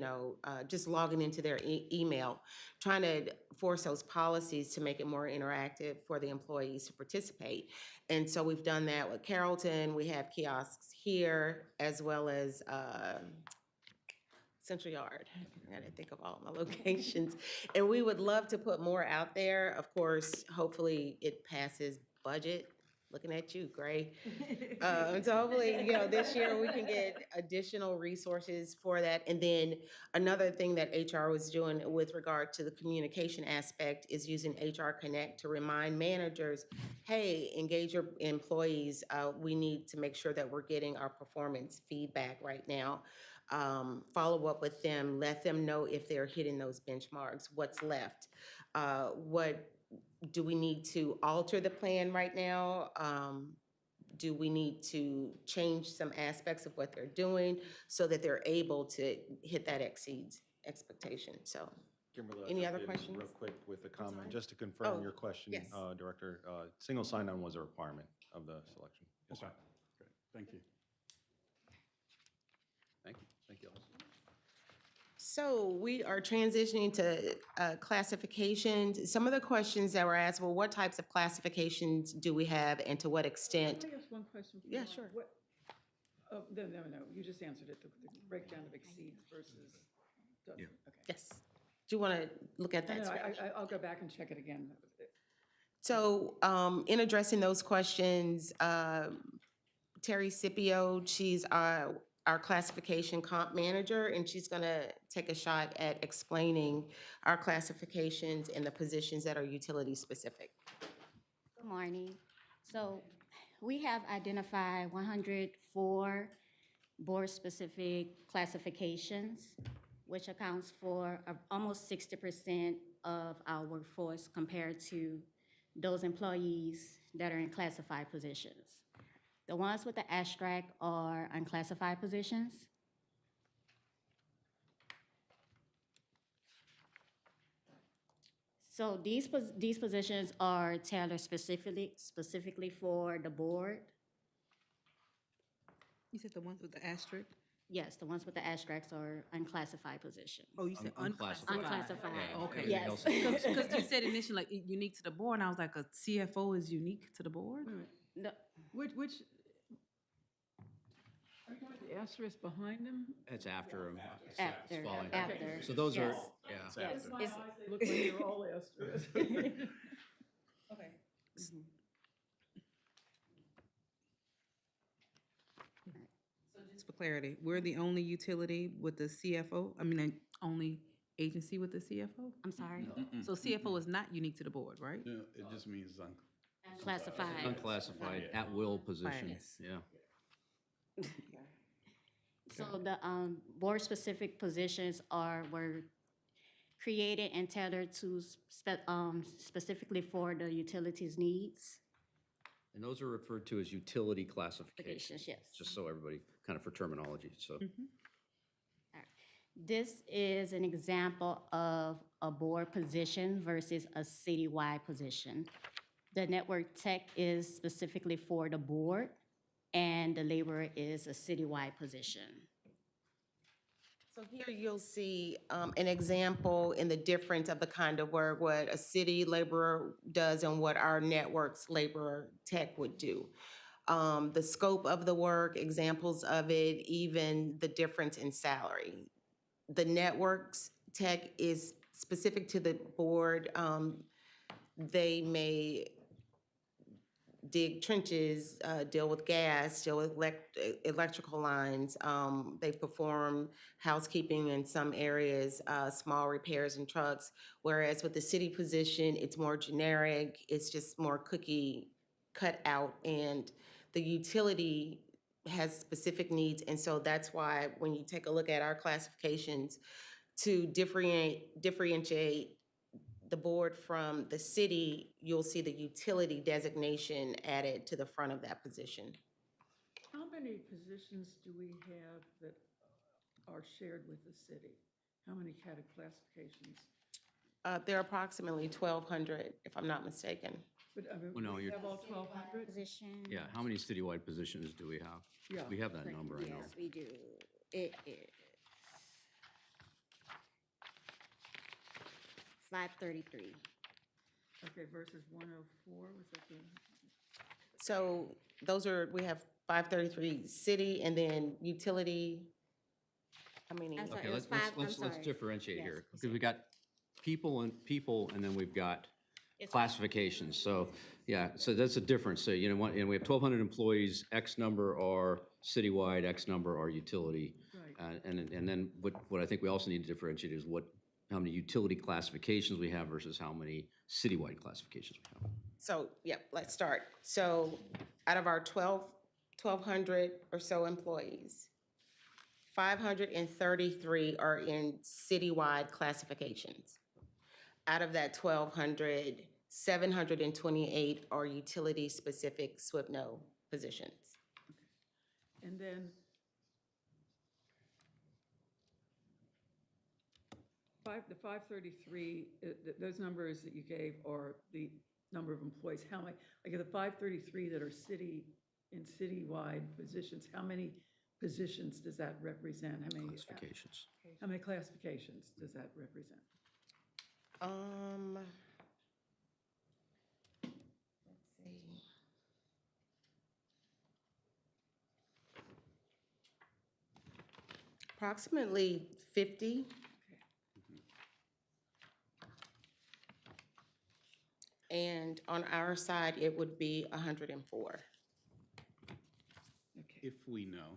just logging into their email, trying to force those policies to make it more interactive for the employees to participate. And so we've done that with Carrollton. We have kiosks here as well as Central Yard. I gotta think of all my locations. And we would love to put more out there. Of course, hopefully it passes budget. Looking at you, Gray. So hopefully, this year we can get additional resources for that. And then another thing that HR was doing with regard to the communication aspect is using HR Connect to remind managers, hey, engage your employees. We need to make sure that we're getting our performance feedback right now. Follow up with them, let them know if they're hitting those benchmarks, what's left. What do we need to alter the plan right now? Do we need to change some aspects of what they're doing so that they're able to hit that exceeds expectation? So, Kimberly, I'll any jump other in questions? Real quick with a comment, sorry? just to confirm Oh, your question, yes. Director. Single sign-on was a requirement of the selection. Yes, sir. Okay, great, thank you. Thank you. Thank you all. So we are transitioning to classifications. Some of the questions that were asked, well, what types of classifications do we have and to what extent? Can I ask one question? Yeah, Ron? sure. What- Oh, no, you just answered it, the breakdown of exceeds versus doesn't. Yeah. Okay. Yes. Do you want to look at No, that? no, Scott? I'll go back and check it again. So in addressing those questions, Terry Scipio, she's our classification comp manager, and she's going to take a shot at explaining our classifications and the positions that are utility specific. Good morning. So we have identified 104 board-specific classifications, which accounts for almost 60% of our workforce compared to those employees that are in classified positions. The ones with the asterisk are unclassified positions. So these positions are tailored specifically for the board. You said the ones with the asterisk? Yes, the ones with the asterisks are unclassified positions. Oh, you said Unclassified. Unclassified, Yeah, Okay. everything yes. else is Because you said initially, like, unique to the board, and I was like, a CFO is unique to the board? Wait a minute. No, Which, are you talking about the asterisk behind them? It's after them. After, after. So those are, yes. yeah. Yes, My it's- eyes look like they're all asterisks. Okay. So just for clarity, we're the only utility with the CFO, I mean, only agency with the CFO? I'm sorry, So CFO is not unique to the board, right? No, it just means classified. Unclassified, at-will position, Yes. yeah. So the board-specific positions were created and tailored to specifically for the utilities needs. And those are referred to as utility classifications. Yes. Just so everybody, kind of for terminology, so. This is an example of a board position versus a citywide position. The network tech is specifically for the board, and the laborer is a citywide position. So here you'll see an example in the difference of the kind of work, what a city laborer does and what our network's laborer tech would do. The scope of the work, examples of it, even the difference in salary. The network's tech is specific to the board. They may dig trenches, deal with gas, deal with electrical lines. They perform housekeeping in some areas, small repairs in trucks. Whereas with the city position, it's more generic, it's just more cookie cut out, and the utility has specific needs. And so that's why when you take a look at our classifications, to differentiate the board from the city, you'll see the utility designation added to the front of that position. How many positions do we have that are shared with the city? How many classifications? There are approximately 1,200, if I'm not mistaken. But, I mean, Well, no, we you're- have all 1,200? Position. Yeah, how many citywide positions do we have? Yeah. We have that number, I know. Yes, we do. It is 533. Okay, versus 104, was that the? So we have 533 city and then utility, how many? I'm sorry, Okay, it was let's, five- I'm let's sorry. differentiate Yes, here. I'm Because we've got people, and then we've got It's- classifications. So, yeah, so that's a difference. So, you know, and we have 1,200 employees, X number are citywide, X number are utility. Right. And then what I think we also need to differentiate is how many utility classifications we have versus how many citywide classifications we have. So, yep, let's start. So out of our 1,200 or so employees, 533 are in citywide classifications. Out of that 1,200, 728 are utility-specific SWIPNO positions. And then the 533, those numbers that you gave are the number of employees. How many, like the 533 that are citywide positions, how many positions does that represent? Classifications. How many classifications does that represent? Let's see. Approximately 50. And on our side, it would be 104. If we know,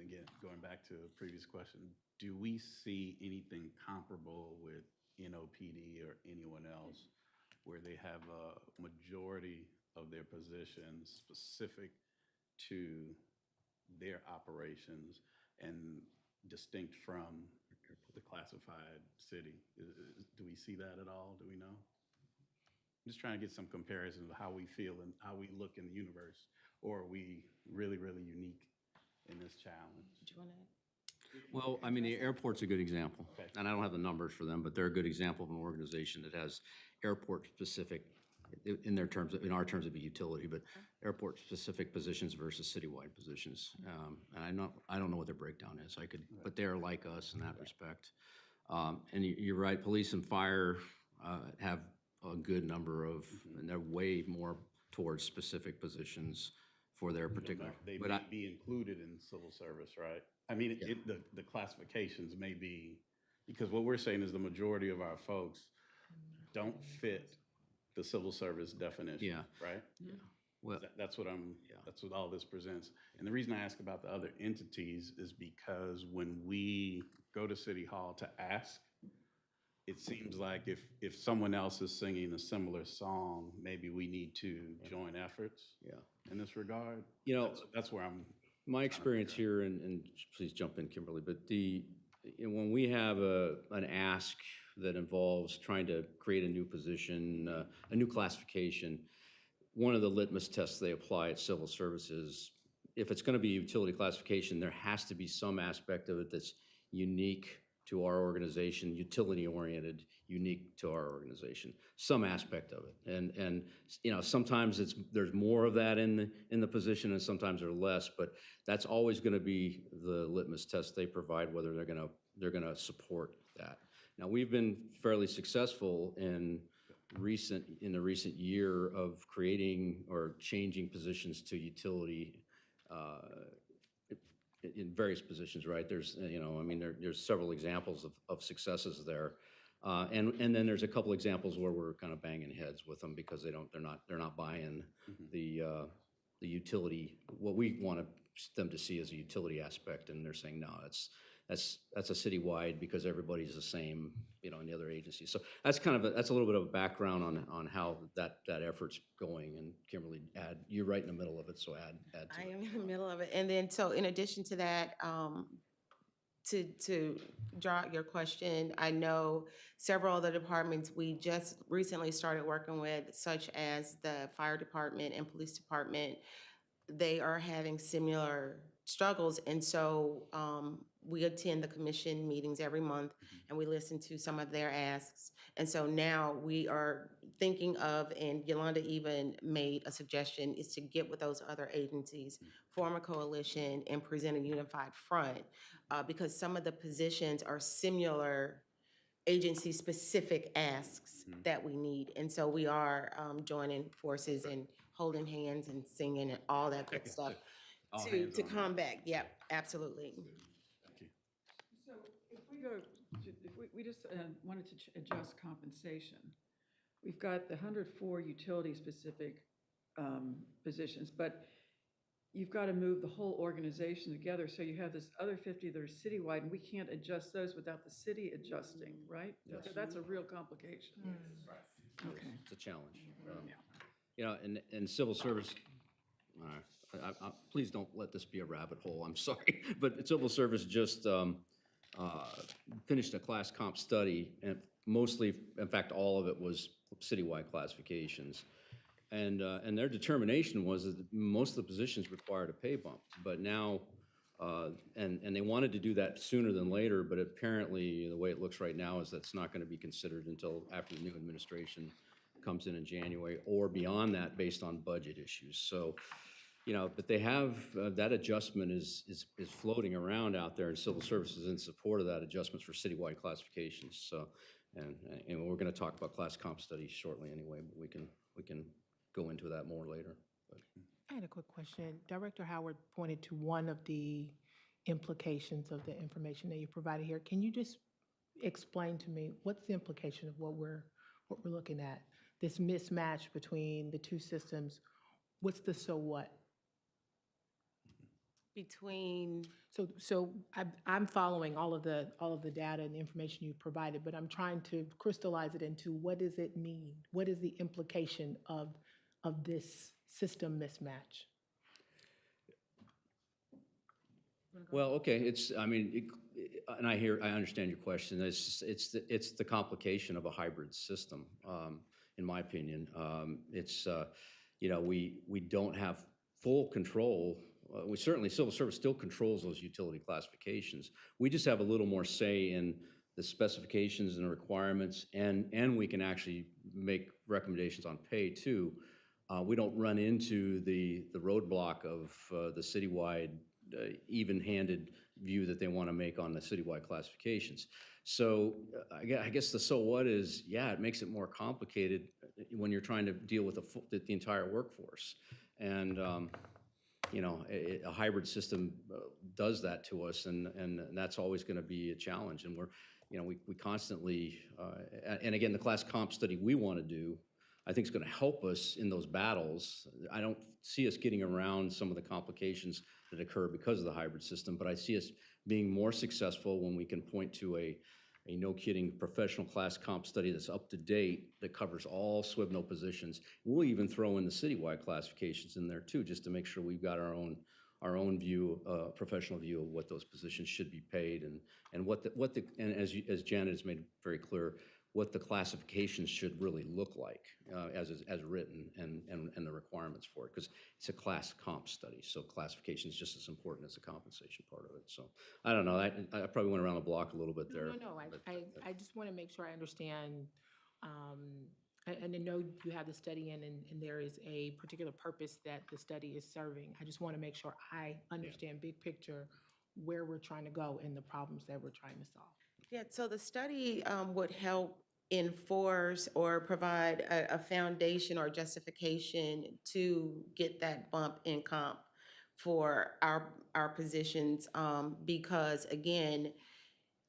again, going back to a previous question, do we see anything comparable with NOPD or anyone else where they have a majority of their positions specific to their operations and distinct from the classified city? Do we see that at all? Do we know? I'm just trying to get some comparison of how we feel and how we look in the universe. Or are we really, really unique in this challenge? Do you want to? Well, I mean, the airport's a good example. Okay. And I don't have the numbers for them, but they're a good example of an organization that has airport-specific in their terms, in our terms, it'd be utility, but airport-specific positions versus citywide positions. And I don't know what their breakdown is. But they're like us in that respect. And you're right, police and fire have a good number of, and they're way more towards specific positions for their particular. They but may be included in civil service, right? I mean, the classifications may be, because what we're saying is the majority of our folks don't fit the civil service definition, Yeah. right? Yeah. Well, That's what that's what all this presents. And the reason I ask about the other entities is because when we go to City Hall to ask, it seems like if someone else is singing a similar song, maybe we need to join efforts in this regard. You know, that's where I'm. my experience here, and please jump in, Kimberly, but when we have an ask that involves trying to create a new position, a new classification, one of the litmus tests they apply at civil services, if it's going to be utility classification, there has to be some aspect of it that's unique to our organization, utility-oriented, unique to our organization, some aspect of it. And you know, sometimes there's more of that in the position, and sometimes there's less. But that's always going to be the litmus test they provide, whether they're going to support that. Now, we've been fairly successful in the recent year of creating or changing positions to utility. In various positions, right? There's, you know, I mean, there's several examples of successes there, and then there's a couple examples where we're kind of banging heads with them because they're not buying the utility, what we want them to see as a utility aspect, and they're saying no, that's a citywide because everybody's the same, you know, in the other agencies. So that's that's a little bit of a background on how that effort's going. And Kimberly, you're right in the middle of it, so add to it. I am in the middle of it. And then, so in addition to that, to draw out your question, I know several other departments we just recently started working with, such as the fire department and police department. They are having similar struggles. And so we attend the commission meetings every month and we listen to some of their asks. And so now we are thinking of, and Yolanda even made a suggestion, is to get with those other agencies, form a coalition and present a unified front, because some of the positions are similar agency-specific asks that we need. And so we are joining forces and holding hands and singing and all that good stuff to combat. Yep, absolutely. So if we just wanted to adjust compensation, we've got the 104 utility-specific positions, but you've got to move the whole organization together. So you have this other 50 that are citywide, and we can't adjust those without the city adjusting, right? Yes. So that's a real complication. Okay. It's a challenge. You know, and civil service, please don't let this be a rabbit hole, I'm sorry, but civil service just finished a class comp study, and mostly, in fact, all of it was citywide classifications. And their determination was that most of the positions required a pay bump, but now, and they wanted to do that sooner than later, but apparently the way it looks right now is that's not going to be considered until after the new administration comes in January, or beyond that based on budget issues. So, you know, but they have, that adjustment is floating around out there, and civil services in support of that adjustments for citywide classifications. So, and we're going to talk about class comp studies shortly anyway, but we can go into that more later. But. I had a quick question. Director Howard pointed to one of the implications of the information that you provided here. Can you just explain to me what's the implication of what we're looking at? This mismatch between the two systems. What's the so what? Between. So I'm following all of the data and the information you provided, but I'm trying to crystallize it into what does it mean? What is the implication of this system mismatch? Well, okay, I mean, and I understand your question. It's the complication of a hybrid system, in my opinion. You know, we don't have full control. Civil service still controls those utility classifications. We just have a little more say in the specifications and the requirements, and we can actually make recommendations on pay too, we don't run into the roadblock of the citywide even-handed view that they want to make on the citywide classifications. So I guess the so what is, yeah, it makes it more complicated when you're trying to deal with the entire workforce. And, you know, a hybrid system does that to us, and that's always going to be a challenge. And we're, you know, we constantly, and again, the class comp study we want to do, I think is going to help us in those battles. I don't see us getting around some of the complications that occur because of the hybrid system, but I see us being more successful when we can point to a no kidding professional class comp study that's up to date, that covers all SWIBNO positions. We'll even throw in the citywide classifications in there too, just to make sure we've got our own view, professional view of what those positions should be paid, and and as Janet has made very clear, what the classifications should really look like as written, and the requirements for it, because it's a class comp study, so classification is just as important as the compensation part of it. So I don't know, I probably went around the block a little bit there. No, I just want to make sure I understand, and I know you have the study in, and there is a particular purpose that the study is serving. I just want to make sure I understand big picture where we're trying to go and the problems that we're trying to solve. Yeah, so the study would help enforce or provide a foundation or justification to get that bump in comp for our positions, because again,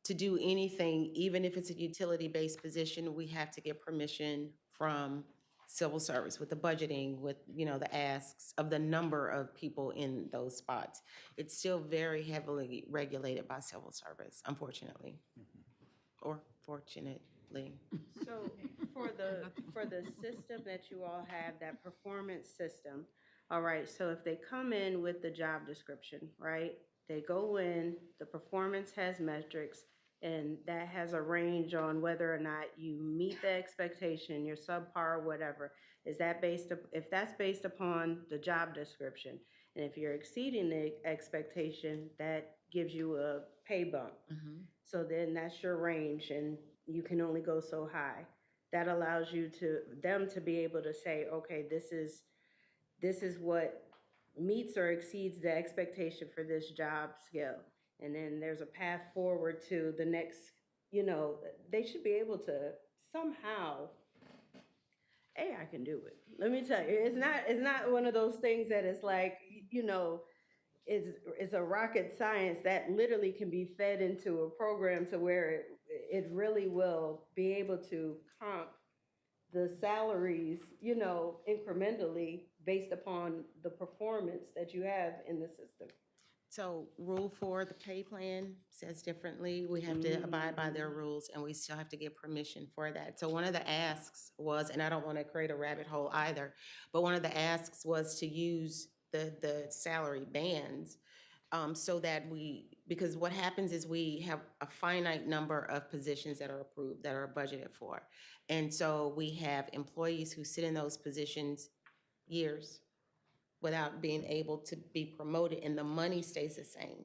to do anything, even if it's a utility-based position, we have to get permission from civil service with the budgeting, with, you know, the asks of the number of people in those spots. It's still very heavily regulated by civil service, unfortunately, or fortunately. So for the system that you all have, that performance system, all right, so if they come in with the job description, right? They go in, the performance has metrics, and that has a range on whether or not you meet the expectation, you're subpar, whatever. Is that if that's based upon the job description, and if you're exceeding the expectation, that gives you a pay bump. So then that's your range, and you can only go so high. That allows them to be able to say, okay, this is what meets or exceeds the expectation for this job skill. And then there's a path forward to the next, you know, they should be able to somehow, AI can do it. Let me tell you, it's not one of those things that is like, you know, it's a rocket science that literally can be fed into a program to where it really will be able to comp the salaries, you know, incrementally based upon the performance that you have in the system. So Rule 4, the pay plan says differently. We have to abide by their rules, and we still have to get permission for that. So one of the asks was, and I don't want to create a rabbit hole either, but one of the asks was to use the salary bands, so that because what happens is we have a finite number of positions that are approved, that are budgeted for. And so we have employees who sit in those positions years without being able to be promoted, and the money stays the same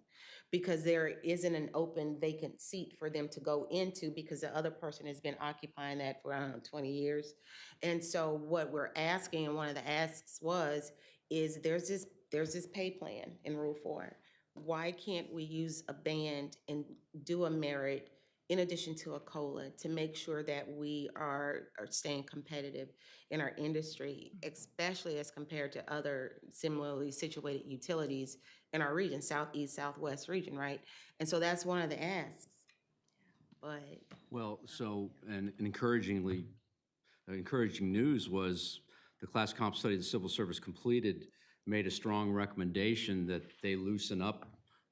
because there isn't an open vacant seat for them to go into, because the other person has been occupying that for, I don't know, 20 years. And so what we're asking, and one of the asks is there's this pay plan in Rule 4. Why can't we use a band and do a merit in addition to a COLA to make sure that we are staying competitive in our industry, especially as compared to other similarly situated utilities in our region, Southeast, Southwest region, right? And so that's one of the asks. But Well, so, and encouraging news was the class comp study the civil service completed made a strong recommendation that they loosen up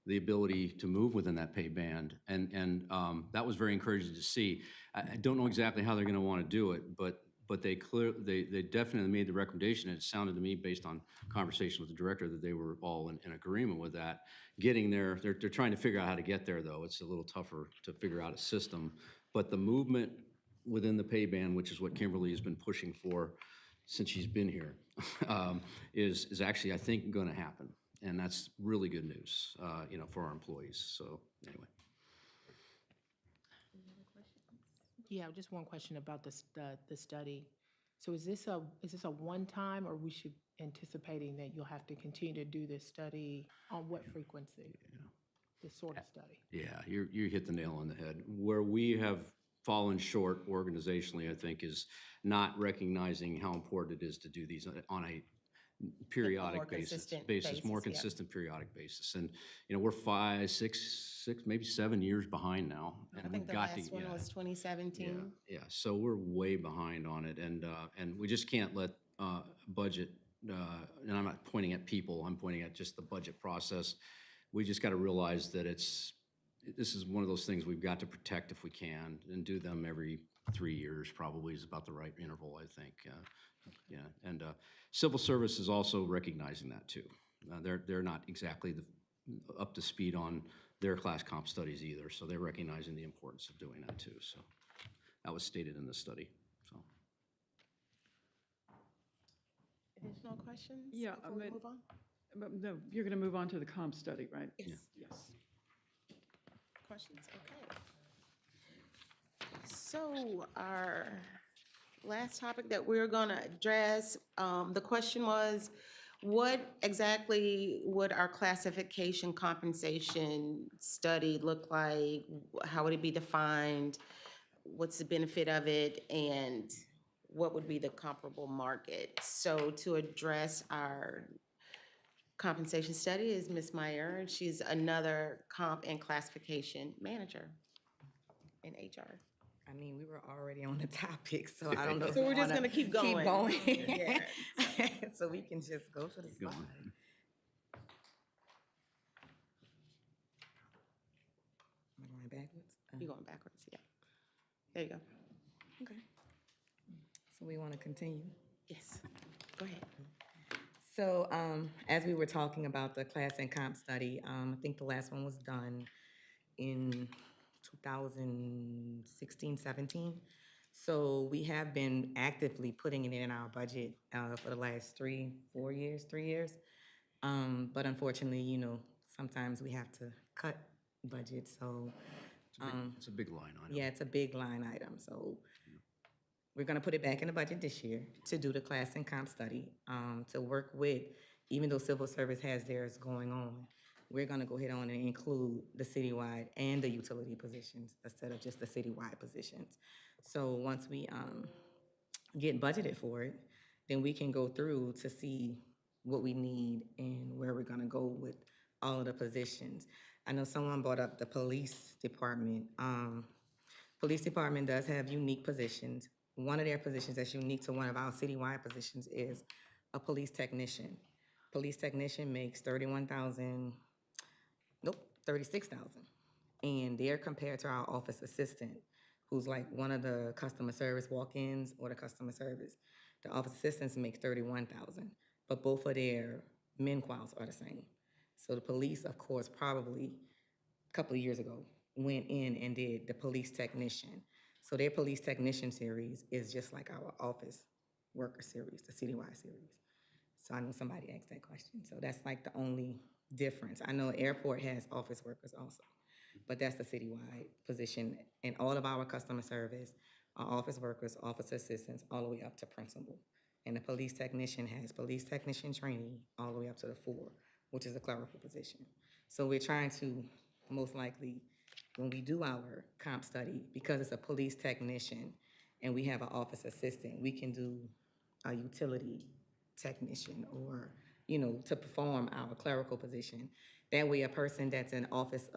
the ability to move within that pay band. And that was very encouraging to see. I don't know exactly how they're going to want to do it, but they definitely made the recommendation, and it sounded to me, based on conversation with the director, that they were all in agreement with that. Getting there, they're trying to figure out how to get there, though. It's a little tougher to figure out a system. But the movement within the pay band, which is what Kimberly has been pushing for since she's been here, is actually, I think, going to happen. And that's really good news, you know, for our employees. So anyway. Yeah, just one question about the study. So is this a one-time, or we should anticipating that you'll have to continue to do this study on what frequency? This sort of study? Yeah, you hit the nail on the head. Where we have fallen short organizationally, I think, is not recognizing how important it is to do these on a periodic more basis, consistent more basis, yeah. consistent periodic basis. And, we're 5, 6, maybe 7 years behind now. I And think we've the got last one was 2017. Yeah, so we're way behind on it, and we just can't let budget, and I'm not pointing at people, I'm pointing at just the budget process. We just got to realize that this is one of those things we've got to protect if we can, and do them every 3 years probably is about the right interval, I think. Yeah, and civil service is also recognizing that too. They're not exactly up to speed on their class comp studies either, so they're recognizing the importance of doing that too. So that was stated in the study. So Additional questions? Yeah, Before we move on? But no, you're going to move on to the comp study, right? Yes. Yes. Questions? Okay. So our last topic that we're gonna address, the question was, what exactly would our classification compensation study look like? How would it be defined? What's the benefit of it? And what would be the comparable market? So to address our compensation study is Ms. Meyer, and she's another comp and classification manager in HR. I mean, we were already on the topic, so I don't know. if So we we're just wanna gonna keep going. Yeah. So we can just go to the Go slide. on. Am I going backwards? You're going backwards, yeah. There you go. Okay. So we want to continue? Yes, go ahead. So, as we were talking about the class and comp study, I think the last one was done in 2016, 17. So we have been actively putting it in our budget for the last 3 years. But unfortunately, sometimes we have to cut budget, so. it's a big line item. Yeah, it's a big line item, so we're gonna put it back in the budget this year to do the class and comp study, to work with, even though civil service has theirs going on, we're gonna go ahead on and include the citywide and the utility positions instead of just the citywide positions. So once we, get budgeted for it, then we can go through to see what we need and where we're gonna go with all of the positions. I know someone brought up the police department. Police department does have unique positions. One of their positions that's unique to one of our citywide positions is a police technician. Police technician makes 36,000. And they're compared to our office assistant, who's like one of the customer service walk-ins or the customer service. The office assistants make 31,000, but both of their min quals are the same. So the police, of course, probably a couple of years ago, went in and did the police technician. So their police technician series is just like our office worker series, the citywide series. So I know somebody asked that question. So that's like the only difference. I know airport has office workers also, but that's the citywide position. And all of our customer service are office workers, office assistants, all the way up to principal. And the police technician has police technician trainee all the way up to the 4, which is a clerical position. So we're trying to most likely, when we do our comp study, because it's a police technician and we have an office assistant, we can do a utility technician or, to perform our clerical position. That way a person that's an office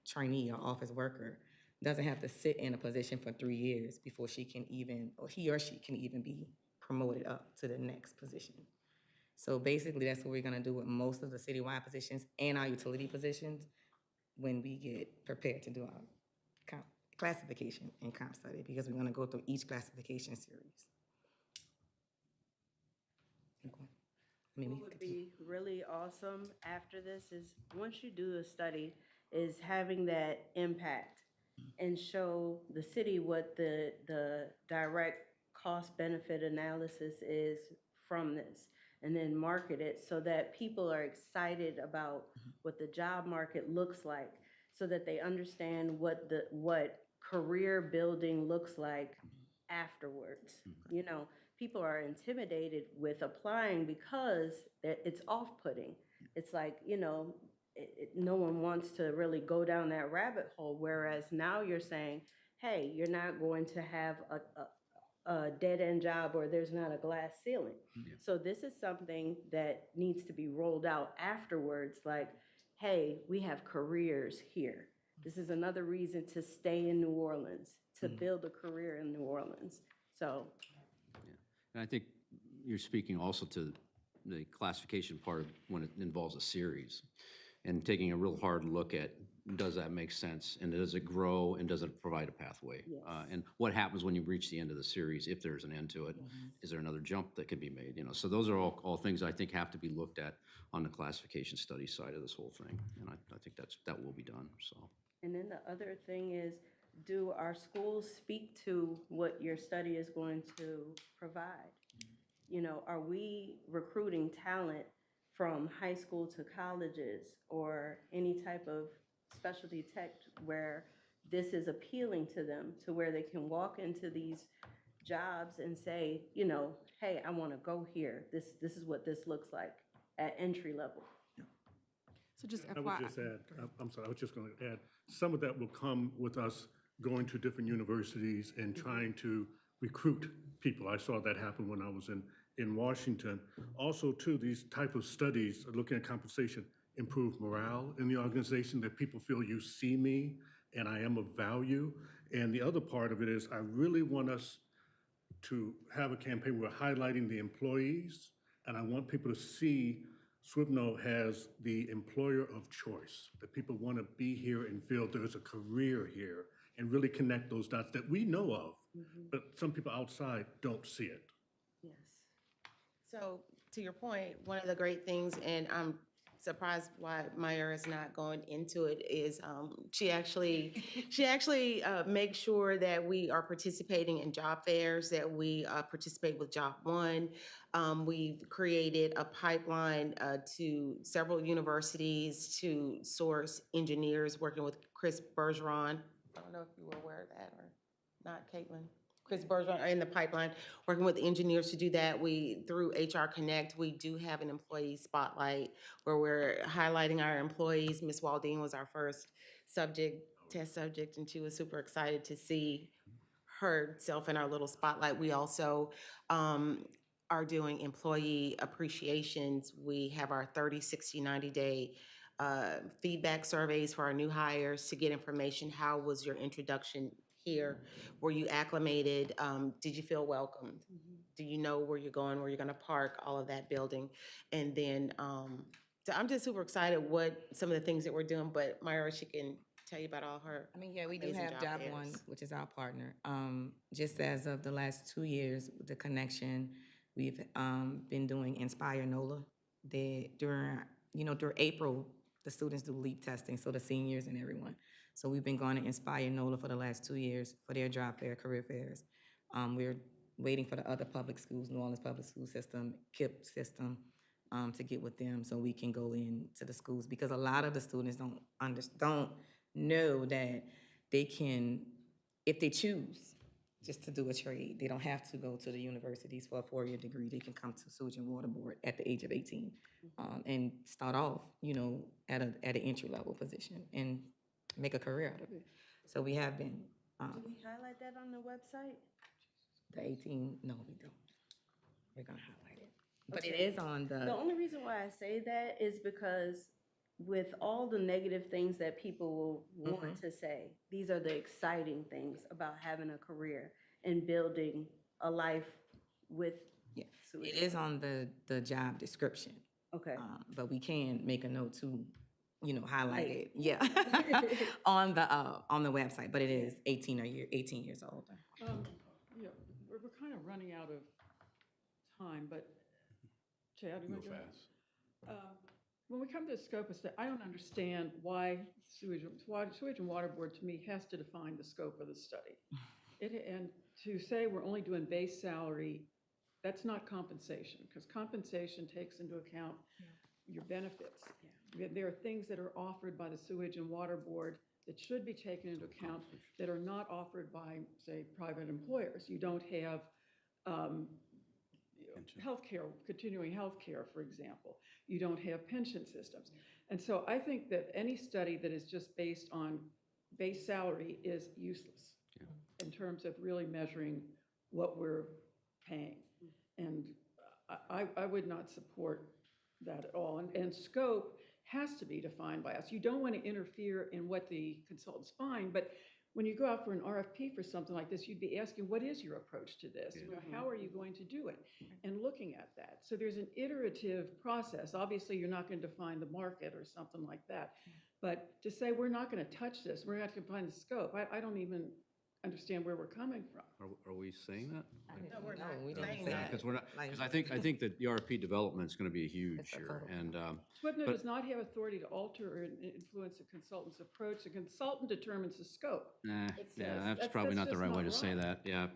trainee or office worker doesn't have to sit in a position for 3 years before she can even, or he or she can even be promoted up to the next position. So basically, that's what we're gonna do with most of the citywide positions and our utility positions when we get prepared to do our classification and comp study, because we're gonna go through each classification series. What would be really awesome after this is, once you do a study, is having that impact and show the city what the direct cost-benefit analysis is from this, and then market it so that people are excited about what the job market looks like, so that they understand what career building looks like afterwards. You know, people are intimidated with applying because it's off-putting. It's like, you know, no one wants to really go down that rabbit hole, whereas now you're saying, hey, you're not going to have a dead-end job or there's not a glass ceiling. So this is something that needs to be rolled out afterwards, like, hey, we have careers here. This is another reason to stay in New Orleans, to build a career in New Orleans. So, And I think you're speaking also to the classification part when it involves a series and taking a real hard look at, does that make sense? And does it grow and does it provide a pathway? Yes. And what happens when you reach the end of the series, if there's an end to it? Is there another jump that could be made? You know, so those are all things I think have to be looked at on the classification study side of this whole thing. And I think that will be done, so. and then the other thing is, do our schools speak to what your study is going to provide? You know, are we recruiting talent from high school to colleges or any type of specialty tech where this is appealing to them, to where they can walk into these jobs and say, you know, hey, I want to go here. This is what this looks like at entry level. So just I would FYI. just add, I'm sorry, I was just going to add, some of that will come with us going to different universities and trying to recruit people. I saw that happen when I was in Washington. Also, too, these type of studies, looking at compensation, improve morale in the organization, that people feel you see me and I am of value. And the other part of it is I really want us to have a campaign where we're highlighting the employees, and I want people to see Swibno has the employer of choice, that people want to be here and feel there's a career here, and really connect those dots that we know of, but some people outside don't see it. Yes. So to your point, one of the great things, and I'm surprised why Maya is not going into it, is she actually makes sure that we are participating in job fairs, that we participate with Job One. We've created a pipeline to several universities to source engineers, working with Chris Bergeron. I don't know if you were aware of that or not, Caitlin. Chris Bergeron are in the pipeline, working with engineers to do that. We, through HR Connect, we do have an employee spotlight where we're highlighting our employees. Ms. Waldine was our first test subject, and she was super excited to see herself in our little spotlight. We also are doing employee appreciations. We have our 30, 60, 90-day feedback surveys for our new hires to get information. How was your introduction here? Were you acclimated? Did you feel welcomed? Do you know where you're going, where you're going to park, all of that building? And then, so I'm just super excited what some of the things that we're doing, but Myra, she can tell you about all her. I mean, yeah, we do amazing have Job fairs. One, which is our partner. Just as of the last 2 years, with the connection, we've been doing Inspire NOLA. During April, the students do LEAP testing, so the seniors and everyone. So we've been going to Inspire NOLA for the last 2 years for their job fair, career fairs. We're waiting for the other public schools, New Orleans Public School System, KIPP system, to get with them so we can go into the schools, because a lot of the students don't know that they can, if they choose just to do a trade, they don't have to go to the universities for a 4-year degree. They can come to Sewage and Water Board at the age of 18 and start off, at an entry-level position and make a career out of it. So we have been. Do we highlight that on the website? The 18, no, we don't. We're gonna highlight it. But Okay. it is on The only reason why I say that is because with all the negative things that people will want to say, these are the exciting things about having a career and building a life with. Yeah, it is on the job description. Okay. But we can make a note to, highlight it. Yeah, on the website. But it is 18 years old. Yeah, we're kind of running out of time, but Chad, you want to go? Fast. When we come to the scope of stuff, I don't understand why Sewage and Water Board, to me, has to define the scope of the study. And to say we're only doing base salary, that's not compensation, because compensation takes into account your benefits. There are things that are offered by the Sewage and Water Board that should be taken into account that are not offered by, say, private employers. You don't have healthcare, continuing healthcare, for example. You don't have pension systems. And so I think that any study that is just based on base salary is useless in terms of really measuring what we're paying. And I would not support that at all. And scope has to be defined by us. You don't want to interfere in what the consultants find, but when you go out for an RFP for something like this, you'd be asking, what is your approach to this? You know, how are you going to do it? And looking at that. So there's an iterative process. Obviously, you're not going to define the market or something like that. But to say, we're not going to touch this, we're not going to define the scope, I don't even understand where we're coming from. Are we saying that? No, we're not we didn't saying say that. Because we're not, because I think that the RFP development is going to be huge here, and, SWIPNO but- does not have authority to alter or influence a consultant's approach. The consultant determines the scope. Nah, It yeah, says. that's probably not the just right way to say that. Yeah,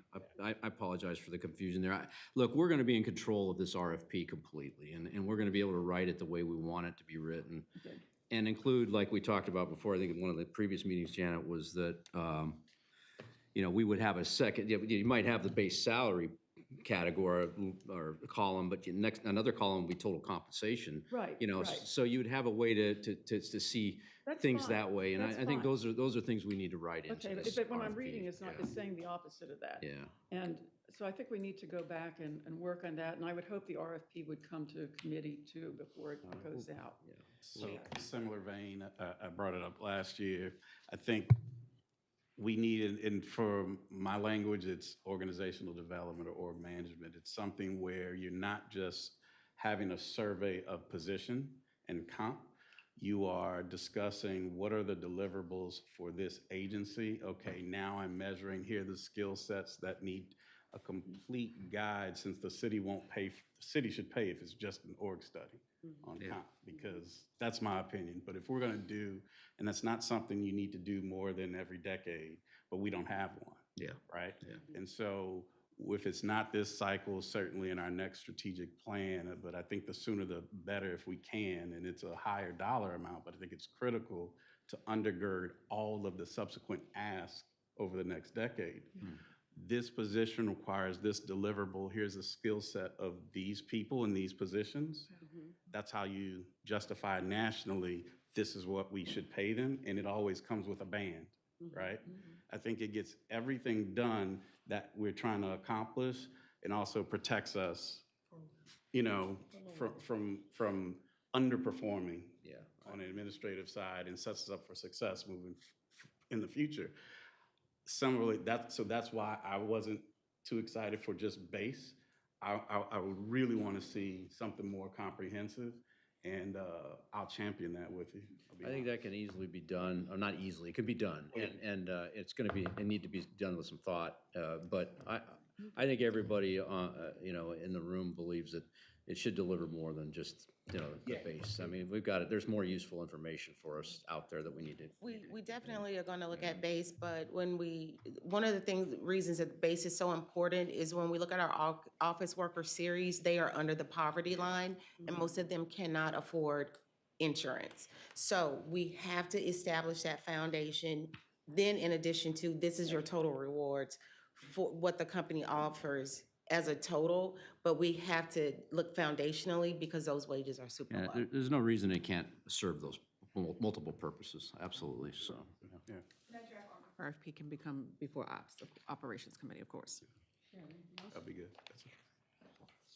I apologize for the confusion there. Look, we're going to be in control of this RFP completely, and we're going to be able to write it the way we want it to be written. Okay. And include, like we talked about before, I think in one of the previous meetings, Janet, was that, you know, we would have a second, you might have the base salary category or column, but your another column would be total compensation. Right, You know, right. so you would have a way to see That's things fine. that way. And That's I think fine. those are things we need to write into Okay, this but when I'm RFP. reading, it's not, Yeah. it's saying the opposite of that. Yeah. And so I think we need to go back and work on that, and I would hope the RFP would come to committee too before it goes out. So similar vein, I brought it up last year. I think we need, and for my language, it's organizational development or org management. It's something where you're not just having a survey of position and comp. You are discussing what are the deliverables for this agency. Okay, now I'm measuring, here are the skill sets that need a complete guide, since the city won't pay, the city should pay if it's just an org study on comp, because that's my opinion. But if we're gonna do, and that's not something you need to do more than every decade, but we don't have one. Yeah. Right? Yeah. And so if it's not this cycle, certainly in our next strategic plan, but I think the sooner the better if we can, and it's a higher dollar amount, but I think it's critical to undergird all of the subsequent asks over the next decade. This position requires this deliverable. Here's a skill set of these people in these positions. That's how you justify nationally, this is what we should pay them, and it always comes with a band, right? I think it gets everything done that we're trying to accomplish, and also protects us, you know, from underperforming on the administrative side, and sets us up for success moving in the future. Similarly, that's why I wasn't too excited for just base. I would really want to see something more comprehensive, and I'll champion that with you. I think that can easily be done, or not easily, it can be done, and it's going to be, it need to be done with some thought. But I think everybody, you know, in the room believes that it should deliver more than just, you know, the base. I mean, we've got it. There's more useful information for us out there that we need to. We definitely are gonna look at base, but when one of the reasons that base is so important is when we look at our office worker series, they are under the poverty line, and most of them cannot afford insurance. So we have to establish that foundation. Then in addition to, this is your total rewards for what the company offers as a total, but we have to look foundationally because those wages are super Yeah, low. there's no reason it can't serve those multiple purposes, absolutely, so. Yeah. RFP can become before Operations Committee, of course. That'd be good.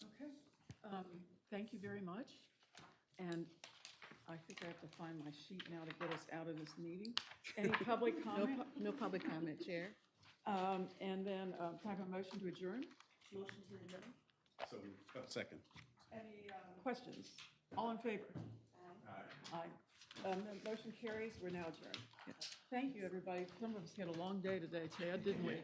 Okay. Thank you very much. And I think I have to find my sheet now to get us out of this meeting. Any public comment? No public comment, Chair. And then, can I have a motion to adjourn? Motion to adjourn. So, second. Any questions? All in favor? Aye. The motion carries. We're now adjourned. Thank you, everybody. Some of us had a long day today, Ted, didn't we?